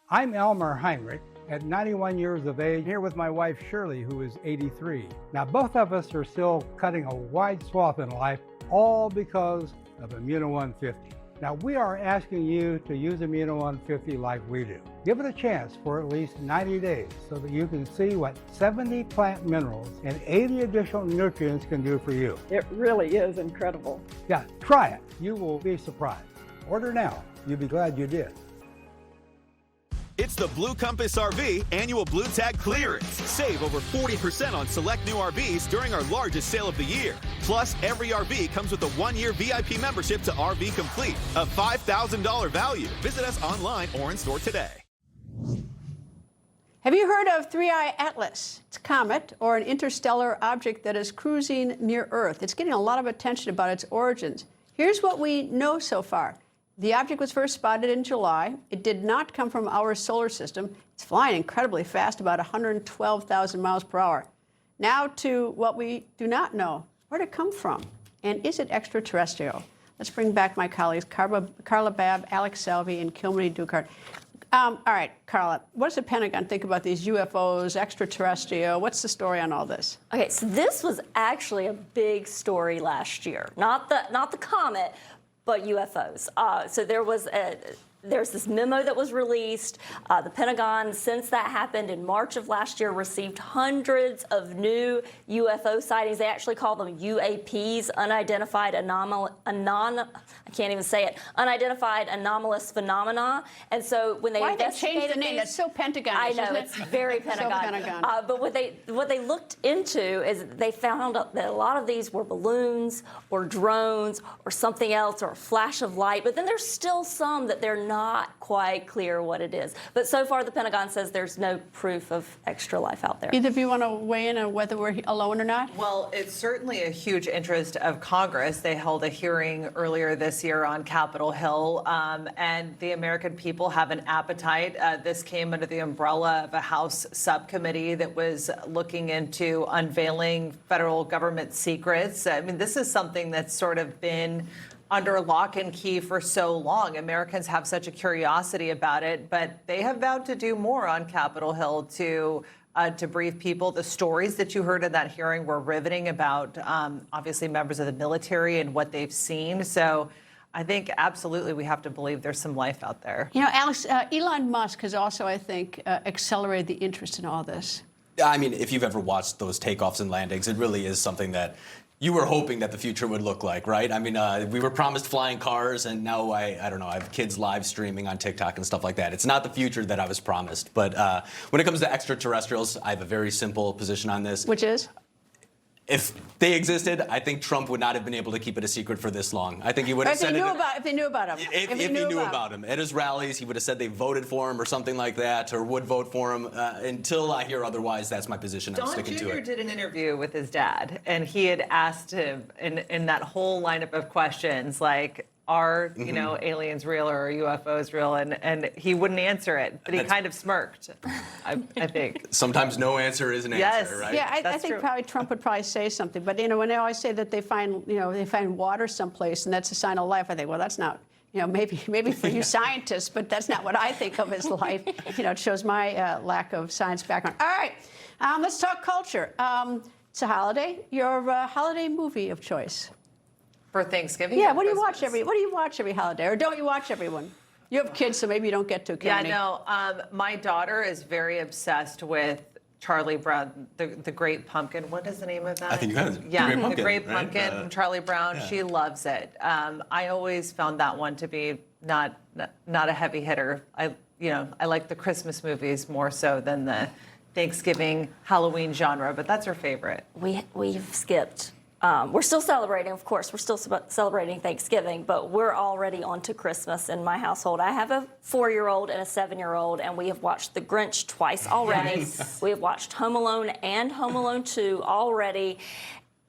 I'm Elmer Heinrich, at 91 years of age, here with my wife Shirley, who is 83. Now, both of us are still cutting a wide swath in life, all because of Immuno 150. Now, we are asking you to use Immuno 150 like we do. Give it a chance for at least 90 days so that you can see what 70 plant minerals and 80 additional nutrients can do for you. It really is incredible. Yeah, try it. You will be surprised. Order now. You'll be glad you did. It's the Blue Compass RV annual Blue Tag clearance. Save over 40% on select new RVs during our largest sale of the year. Plus, every RV comes with a 1-year VIP membership to RV Complete, a $5,000 value. Visit us online or in store today. Have you heard of 3I Atlas? It's a comet or an interstellar object that is cruising near Earth. It's getting a lot of attention about its origins. Here's what we know so far. The object was first spotted in July. It did not come from our solar system. It's flying incredibly fast, about 112,000 miles per hour. Now to what we do not know. Where did it come from? And is it extraterrestrial? Let's bring back my colleagues, Carla Babb, Alex Salvi, and Kilmeny Duchardt. All right, Carla, what does the Pentagon think about these UFOs, extraterrestrial? What's the story on all this? Okay, so this was actually a big story last year. Not the comet, but UFOs. So there's this memo that was released. The Pentagon, since that happened in March of last year, received hundreds of new UFO sightings. They actually call them UAPs, unidentified unidentified anomalous phenomena. And so when they Why investigated they changed the name? That's so Pentagon. I know, it's very Pentagon. So Pentagon. But what they looked into is they found out that a lot of these were balloons or drones or something else or a flash of light. But then there's still some that they're not quite clear what it is. But so far, the Pentagon says there's no proof of extra life out there. Either of you want to weigh in on whether we're alone or not? Well, it's certainly a huge interest of Congress. They held a hearing earlier this year on Capitol Hill, and the American people have an appetite. This came under the umbrella of a House subcommittee that was looking into unveiling federal government secrets. I mean, this is something that's sort of been under lock and key for so long. Americans have such a curiosity about it, but they have vowed to do more on Capitol Hill to brief people. The stories that you heard in that hearing were riveting about, obviously, members of the military and what they've seen. So I think absolutely we have to believe there's some life out there. You know, Alex, Elon Musk has also, I think, accelerated the interest in all this. I mean, if you've ever watched those takeoffs and landings, it really is something that you were hoping that the future would look like, right? I mean, we were promised flying cars, and now I don't know, I have kids live streaming on TikTok and stuff like that. It's not the future that I was promised. But when it comes to extraterrestrials, I have a very simple position on this. Which is? If they existed, I think Trump would not have been able to keep it a secret for this long. I think he would have said if they knew about him. If he knew about him. At his rallies, he would have said they voted for him or something like that, or would vote for him. Until I hear otherwise, that's my position. I'm sticking to it. Don Jr. did an interview with his dad, and he had asked him in that whole lineup of questions, like, are, you know, aliens real or are UFOs real? And he wouldn't answer it, but he kind of smirked, I think. Sometimes no answer is an answer, right? Yeah, I think probably Trump would probably say something. But, you know, when they always say that they find water someplace and that's a sign of life, I think, well, that's not, you know, maybe for you scientists, but that's not what I think of as life. You know, it shows my lack of science background. All right, let's talk culture. It's a holiday. Your holiday movie of choice. For Thanksgiving? Yeah, what do you watch every holiday? Or don't you watch every one? You have kids, so maybe you don't get to. Yeah, no. My daughter is very obsessed with Charlie Brown, the Great Pumpkin. What is the name of that? I think you have it. Yeah, the Great Pumpkin from Charlie Brown. Yeah. She loves it. I always found that one to be not a heavy hitter. I like the Christmas movies more so than the Thanksgiving, Halloween genre, but that's her favorite. We've skipped. We're still celebrating, of course. We're still celebrating Thanksgiving, but we're already on to Christmas in my household. I have a 4-year-old and a 7-year-old, and we have watched The Grinch twice already. Yes. We have watched Home Alone and Home Alone 2 already.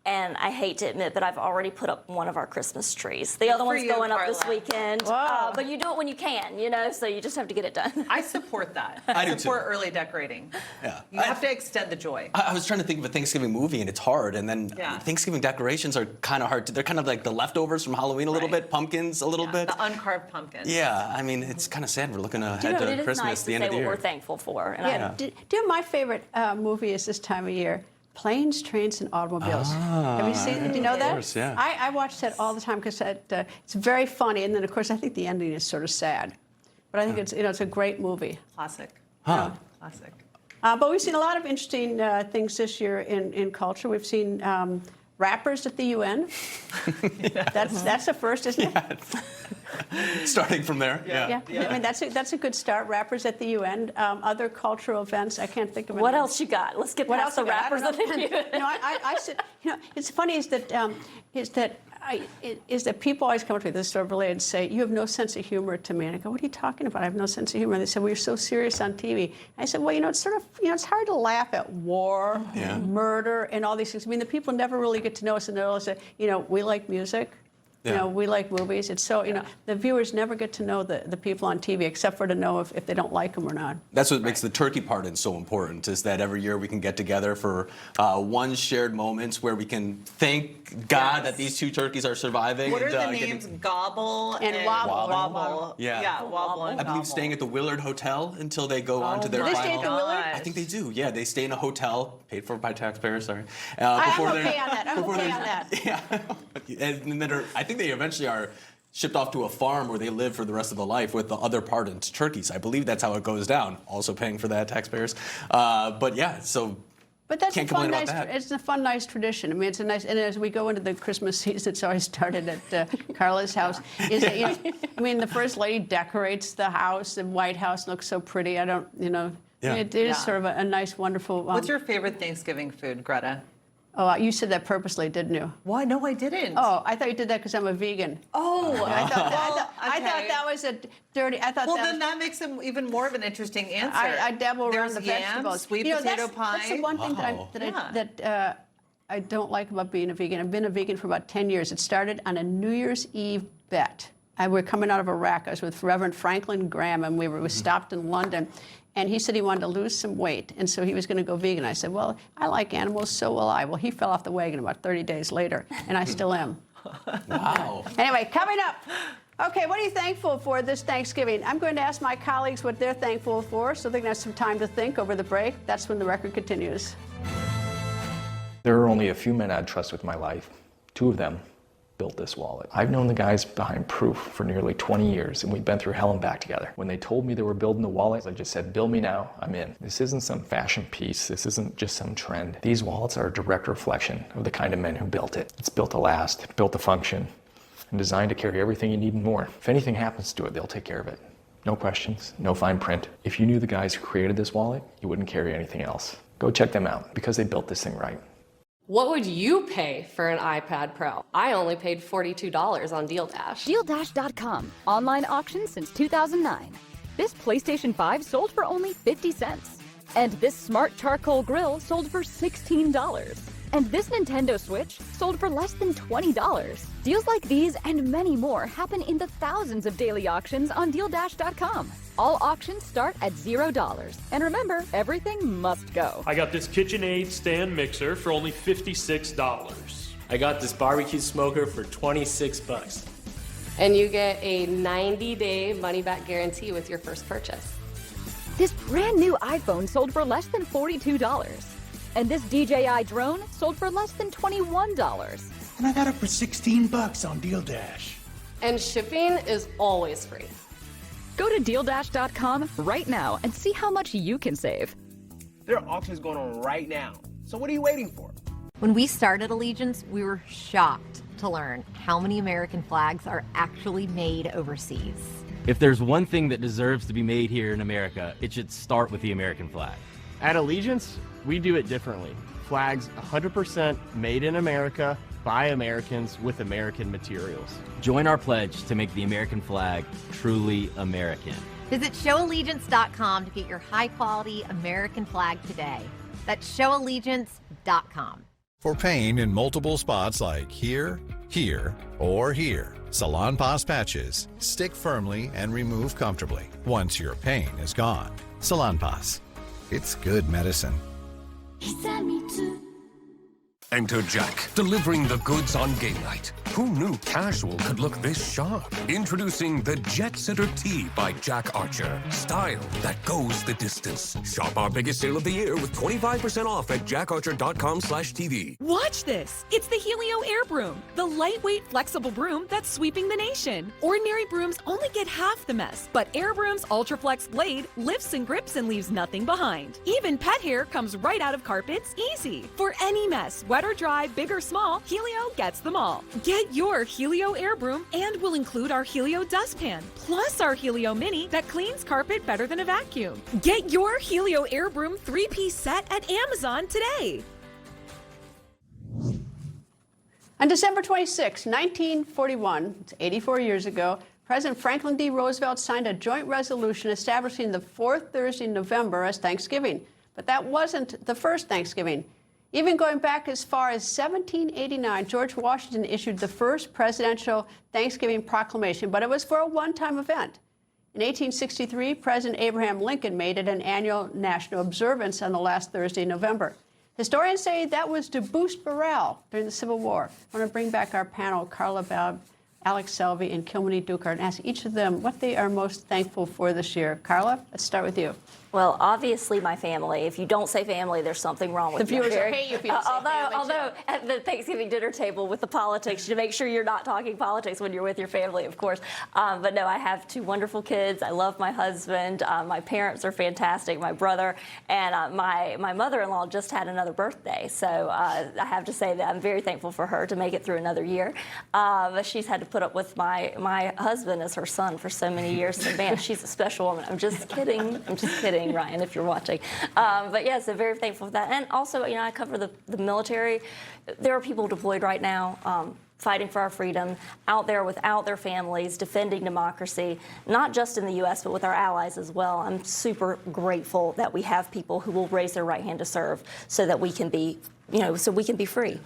And I hate to admit, but I've already put up one of our Christmas trees. The other one's going up this weekend. But you do it when you can, you know, so you just have to get it done. I support that. I do support too. early decorating. Yeah. You have to extend the joy. I was trying to think of a Thanksgiving movie, and it's hard. And then Thanksgiving decorations are kind of hard. They're kind of like the leftovers from Halloween a little bit, pumpkins a little bit. The uncarved pumpkins. Yeah, I mean, it's kind of sad. We're looking ahead to it is Christmas, nice the to end say of the what year. we're thankful for. And Yeah. Do you know my favorite movie is this time of year? Planes, Trains, and Automobiles. Have you seen it? Do you know that? Of course, yeah. I watch that all the time because it's very funny, and then of course I think the ending is sort of sad, but I think it's a great movie. Classic. Huh. Classic. But we've seen a lot of interesting things this year in culture. We've seen rappers at the UN. That's a first, isn't it? Starting from there. Yeah. I mean, that's a good start. Rappers at the UN. Other cultural events. I can't think of What else you got? Let's get past the rappers at the UN. You know, I said, you know, it's funny is that people always come to me this sort of related and say, you have no sense of humor to me. And I go, what are you talking about? I have no sense of humor. And they said, well, you're so serious on TV. And I said, well, you know, it's sort of, you know, it's hard to laugh at war, murder, and all these things. I mean, the people never really get to know us, and they'll say, you know, we like music. You know, we like movies. It's so, you know, the viewers never get to know the people on TV except for to know if they don't like them or not. That's what makes the turkey pardon so important, is that every year we can get together for one shared moment where we can thank God that these 2 turkeys are surviving. What are and, the names? Gobble and Wobble. Wobble. Yeah. Wobble and I believe Gobble. staying at the Willard Hotel until they go on to their Do they final. stay at the Willard? I think they do. Yeah, they stay in a hotel paid for by taxpayers. Sorry. I'm okay on that. I'm okay on that. Yeah, and then I think they eventually are shipped off to a farm where they live for the rest of the life with the other pardoned turkeys. I believe that's how it goes down. Also paying for that, taxpayers. But yeah, so. But that's can't a fun, complain nice. about that. It's a fun, nice tradition. I mean, it's a nice. And as we go into the Christmas season, it's always started at Carla's house. Is that, you know, I mean, the First Lady decorates the house. The White House looks so pretty. I don't, you know, it is sort of a nice, wonderful. What's your favorite Thanksgiving food, Greta? Oh, you said that purposely, didn't you? Why? No, I didn't. Oh, I thought you did that because I'm a vegan. Oh, I thought that was a dirty. I thought well, that then that makes him even more of an interesting answer. I dabble around the There's vegetables. yams, sweet You know, potato that's, pie. That's the one thing that I don't like about being a vegan. I've been a vegan for about 10 years. It started on a New Year's Eve bet. We're coming out of Iraq. I was with Reverend Franklin Graham, and we stopped in London. And he said he wanted to lose some weight, and so he was going to go vegan. I said, well, I like animals, so will I. Well, he fell off the wagon about 30 days later, and I still am. Wow. Anyway, coming up. Okay, what are you thankful for this Thanksgiving? I'm going to ask my colleagues what they're thankful for, so they can have some time to think over the break. That's when the record continues. There are only a few men I'd trust with my life. 2 of them built this wallet. I've known the guys behind Proof for nearly 20 years, and we've been through hell and back together. When they told me they were building the wallet, I just said, bill me now, I'm in. This isn't some fashion piece. This isn't just some trend. These wallets are a direct reflection of the kind of men who built it. It's built to last, built to function, and designed to carry everything you need and more. If anything happens to it, they'll take care of it. No questions, no fine print. If you knew the guys who created this wallet, you wouldn't carry anything else. Go check them out, because they built this thing right. What would you pay for an iPad Pro? I only paid $42 on DealDash. DealDash.com. Online auction since 2009. This PlayStation 5 sold for only 50 cents. And this smart charcoal grill sold for $16. And this Nintendo Switch sold for less than $20. Deals like these and many more happen in the thousands of daily auctions on DealDash.com. All auctions start at $0. And remember, everything must go. I got this KitchenAid stand mixer for only $56. I got this barbecue smoker for $26. And you get a 90-day money-back guarantee with your first purchase. This brand new iPhone sold for less than $42. And this DJI drone sold for less than $21. And I got it for $16 on DealDash. And shipping is always free. Go to DealDash.com right now and see how much you can save. There are auctions going on right now. So what are you waiting for? When we started Allegiance, we were shocked to learn how many American flags are actually made overseas. If there's one thing that deserves to be made here in America, it should start with the American flag. At Allegiance, we do it differently. Flags 100% made in America, by Americans, with American materials. Join our pledge to make the American flag truly American. Visit showallegiance.com to get your high-quality American flag today. That's showallegiance.com. For pain in multiple spots like here, here, or here, Salonpas patches stick firmly and remove comfortably once your pain is gone. Salonpas. It's good medicine. Enter Jack, delivering the goods on game night. Who knew casual could look this sharp? Introducing the Jet Setter Tee by Jack Archer. Style that goes the distance. Shop our biggest sale of the year with 25% off at jackarcher.com/TV. Watch this. It's the Helio Air Broom, the lightweight, flexible broom that's sweeping the nation. Ordinary brooms only get half the mess, but Air Broom's Ultraflex blade lifts and grips and leaves nothing behind. Even pet hair comes right out of carpets easy. For any mess, wet or dry, big or small, Helio gets them all. Get your Helio Air Broom, and we'll include our Helio Dustpan, plus our Helio Mini that cleans carpet better than a vacuum. Get your Helio Air Broom 3-piece set at Amazon today. On December 26, 1941, it's 84 years ago, President Franklin D. Roosevelt signed a joint resolution establishing the fourth Thursday in November as Thanksgiving. But that wasn't the first Thanksgiving. Even going back as far as 1789, George Washington issued the first presidential Thanksgiving proclamation, but it was for a one-time event. In 1863, President Abraham Lincoln made it an annual national observance on the last Thursday in November. Historians say that was to boost morale during the Civil War. I want to bring back our panel, Carla, Babb, Alex Salvi, and Kilmeny Duchardt, and ask each of them what they are most thankful for this year. Carla, let's start with you. Well, obviously my family. If you don't say family, there's something wrong with you. The viewers will hate you if you don't say family. Although at the Thanksgiving dinner table with the politics, you make sure you're not talking politics when you're with your family, of course. But no, I have 2 wonderful kids. I love my husband. My parents are fantastic, my brother. And my mother-in-law just had another birthday. So I have to say that I'm very thankful for her to make it through another year. She's had to put up with my husband as her son for so many years. So, man, she's a special woman. I'm just kidding. I'm just kidding, Ryan, if you're watching. But yeah, so very thankful for that. And also, you know, I cover the military. There are people deployed right now fighting for our freedom, out there without their families, defending democracy, not just in the U.S., but with our allies as well. I'm super grateful that we have people who will raise their right hand to serve so that we can be, you know, so we can be free.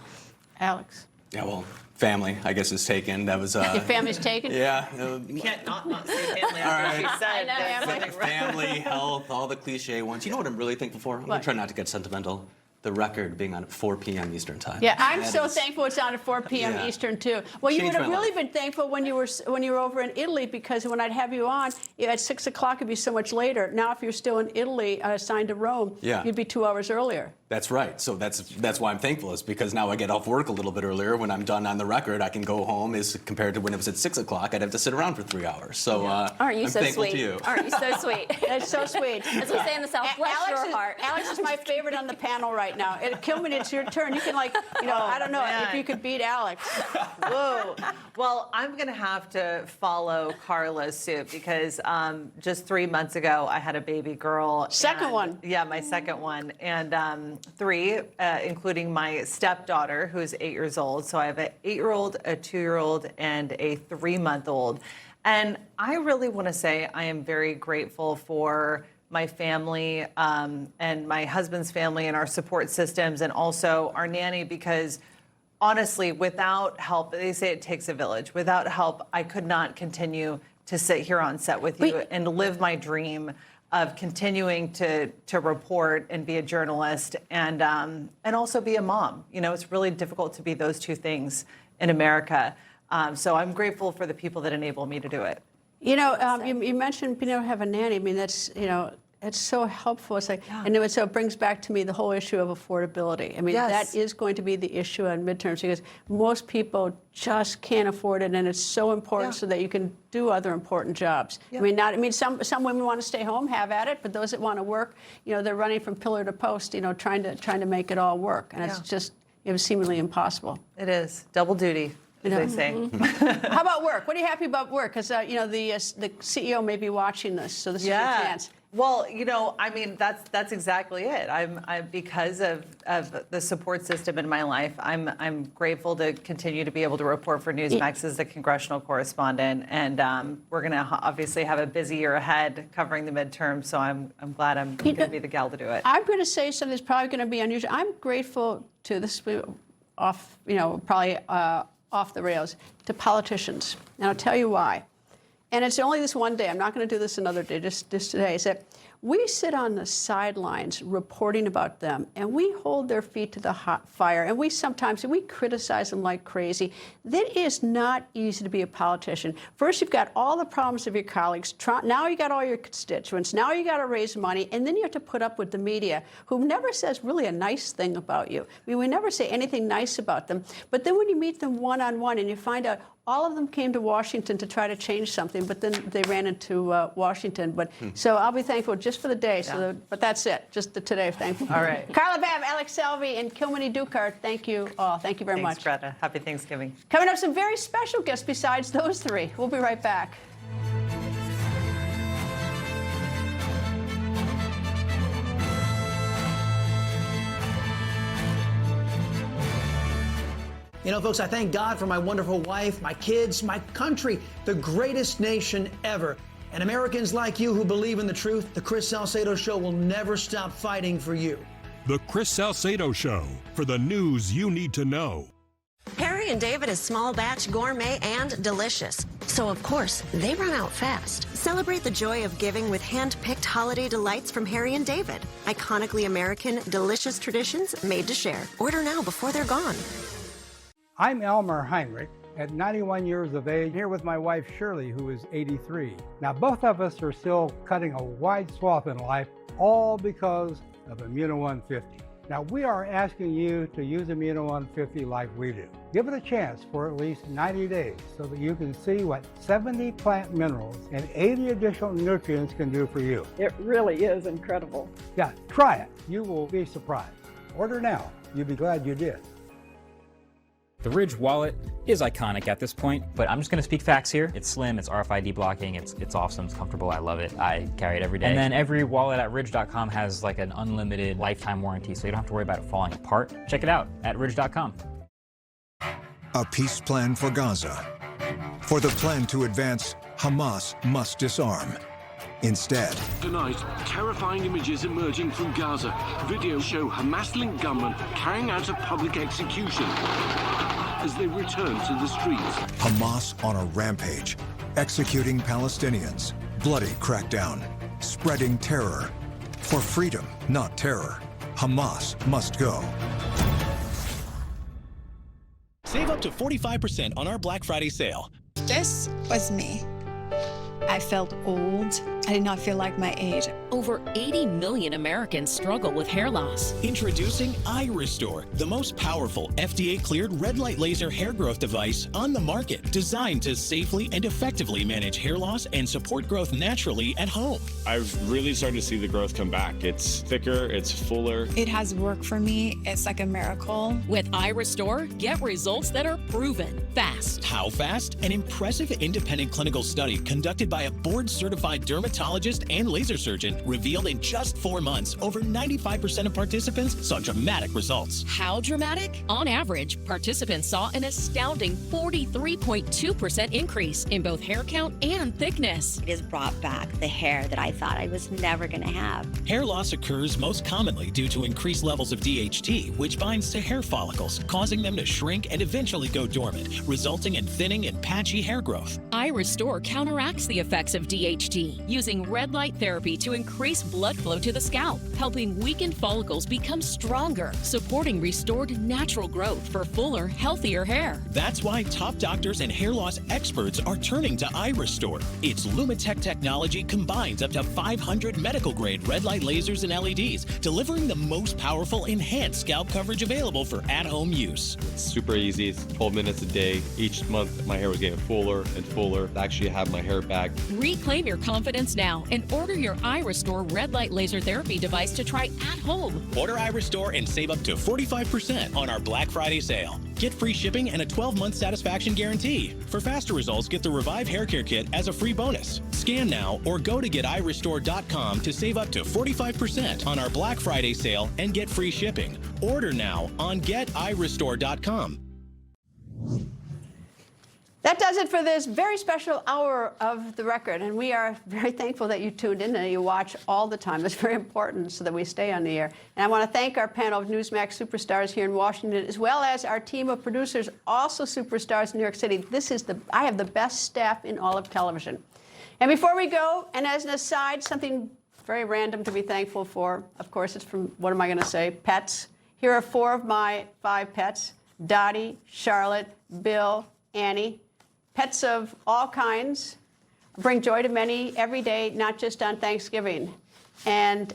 Alex? Yeah, well, family, I guess, is taken. That was... Your family's taken? Yeah. You can't not say family after she said that. Family, health, all the cliche ones. You know what I'm really thankful for? I'm going to try not to get sentimental. The record being on at 4 p.m. Eastern time. Yeah, I'm so thankful it's on at 4 p.m. Eastern too. Well, you would have really been thankful when you were over in Italy, because when I'd have you on, at 6 o'clock it'd be so much later. Now, if you're still in Italy, assigned to Rome, you'd be 2 hours earlier. That's right. So that's why I'm thankful, is because now I get off work a little bit earlier. When I'm done on the record, I can go home. As compared to when it was at 6 o'clock, I'd have to sit around for 3 hours. So aren't you I'm so thankful sweet? to you. Aren't you so sweet? That's so sweet. As we say in the South, bless your heart. Alex is my favorite on the panel right now. Kilmeny, it's your turn. You can, like, you know, I don't know if you could beat Alex. Whoa. Well, I'm going to have to follow Carla's suit, because just 3 months ago, I had a baby girl. Second one. Yeah, my second one. And 3, including my stepdaughter, who's 8 years old. So I have an 8-year-old, a 2-year-old, and a 3-month-old. And I really want to say I am very grateful for my family and my husband's family and our support systems, and also our nanny, because honestly, without help, they say it takes a village. Without help, I could not continue to sit here on set with you and live my dream of continuing to report and be a journalist and also be a mom. You know, it's really difficult to be those 2 things in America. So I'm grateful for the people that enable me to do it. You know, you mentioned being able to have a nanny. I mean, that's, you know, it's so helpful. It's like, and so it brings back to me the whole issue of affordability. I mean, that is going to be the issue on midterms, because most people just can't afford it, and it's so important so that you can do other important jobs. I mean, some women want to stay home, have at it, but those that want to work, you know, they're running from pillar to post, you know, trying to make it all work, and it's just seemingly impossible. It is double duty, as they say. How about work? What are you happy about work? Because you know, the CEO may be watching this, so this is your chance. Well, you know, I mean, that's exactly it. I'm because of the support system in my life, I'm grateful to continue to be able to report for Newsmax as the congressional correspondent, and we're going to obviously have a busy year ahead covering the midterms. So I'm glad I'm going to be the gal to do it. I'm going to say something that's probably going to be unusual. I'm grateful to this off, you know, probably off the rails, to politicians, and I'll tell you why. And it's only this one day. I'm not going to do this another day, just today. Is that we sit on the sidelines reporting about them, and we hold their feet to the hot fire, and we criticize them like crazy. That is not easy to be a politician. First, you've got all the problems of your colleagues. Now you got all your constituents. Now you got to raise money, and then you have to put up with the media, who never says really a nice thing about you. I mean, we never say anything nice about them. But then when you meet them one-on-one, and you find out all of them came to Washington to try to change something, but then they ran into Washington. But so I'll be thankful just for the day. So, but that's it. Just the today. Thankful. All right. Carla Babb, Alex Salvi, and Kilmeny Duchardt. Thank you all. Thank you very much. Thanks, Greta. Happy Thanksgiving. Coming up, some very special guests besides those 3. We'll be right back. You know, folks, I thank God for my wonderful wife, my kids, my country, the greatest nation ever. And Americans like you who believe in the truth, the Chris Salcedo Show will never stop fighting for you. The Chris Salcedo Show, for the news you need to know. Harry and David is small batch, gourmet, and delicious. So, of course, they run out fast. Celebrate the joy of giving with hand-picked holiday delights from Harry and David. Iconically American, delicious traditions made to share. Order now before they're gone. I'm Elmer Heinrich. At 91 years of age, here with my wife Shirley, who is 83. Now, both of us are still cutting a wide swath in life, all because of Immuno 150. Now, we are asking you to use Immuno 150 like we do. Give it a chance for at least 90 days so that you can see what 70 plant minerals and 80 additional nutrients can do for you. It really is incredible. Yeah, try it. You will be surprised. Order now. You'll be glad you did. The Ridge wallet is iconic at this point, but I'm just going to speak facts here. It's slim, it's RFID blocking, it's awesome, it's comfortable, I love it. I carry it every day. And then every wallet at ridge.com has like an unlimited lifetime warranty, so you don't have to worry about it falling apart. Check it out at ridge.com. A peace plan for Gaza. For the plan to advance, Hamas must disarm. Instead, tonight, terrifying images emerging from Gaza. Videos show Hamas-linked gunmen carrying out a public execution as they return to the streets. Hamas on a rampage, executing Palestinians, bloody crackdown, spreading terror. For freedom, not terror, Hamas must go. Save up to 45% on our Black Friday sale. This was me. I felt old. I did not feel like my age. Over 80 million Americans struggle with hair loss. Introducing iRestore, the most powerful FDA-cleared red light laser hair growth device on the market, designed to safely and effectively manage hair loss and support growth naturally at home. I've really started to see the growth come back. It's thicker, it's fuller. It has worked for me. It's like a miracle. With iRestore, get results that are proven fast. How fast? An impressive independent clinical study conducted by a board-certified dermatologist and laser surgeon revealed in just 4 months, over 95% of participants saw dramatic results. How dramatic? On average, participants saw an astounding 43.2% increase in both hair count and thickness. It has brought back the hair that I thought I was never going to have. Hair loss occurs most commonly due to increased levels of DHT, which binds to hair follicles, causing them to shrink and eventually go dormant, resulting in thinning and patchy hair growth. iRestore counteracts the effects of DHT using red light therapy to increase blood flow to the scalp, helping weakened follicles become stronger, supporting restored natural growth for fuller, healthier hair. That's why top doctors and hair loss experts are turning to iRestore. Its Lumitech technology combines up to 500 medical-grade red light lasers and LEDs, delivering the most powerful enhanced scalp coverage available for at-home use. It's super easy. It's 12 minutes a day. Each month, my hair was getting fuller and fuller. I actually have my hair back. Reclaim your confidence now and order your iRestore red light laser therapy device to try at home. Order iRestore and save up to 45% on our Black Friday sale. Get free shipping and a 12-month satisfaction guarantee. For faster results, get the Revive Hair Care Kit as a free bonus. Scan now or go to getiRestore.com to save up to 45% on our Black Friday sale and get free shipping. Order now on getiRestore.com. That does it for this very special hour of The Record, and we are very thankful that you tuned in and you watch all the time. It's very important so that we stay on the air. And I want to thank our panel of Newsmax superstars here in Washington, as well as our team of producers, also superstars in New York City. I have the best staff in all of television. And before we go, and as an aside, something very random to be thankful for. Of course, it's from, what am I going to say, pets. Here are 4 of my 5 pets: Dottie, Charlotte, Bill, Annie. Pets of all kinds bring joy to many every day, not just on Thanksgiving. And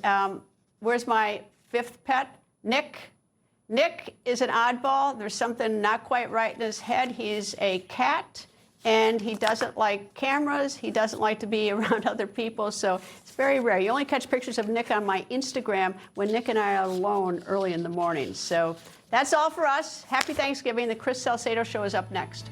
where's my 5th pet? Nick. Nick is an oddball. There's something not quite right in his head. He's a cat, and he doesn't like cameras. He doesn't like to be around other people, so it's very rare. You only catch pictures of Nick on my Instagram when Nick and I are alone early in the morning. So that's all for us. Happy Thanksgiving. The Chris Salcedo Show is up next.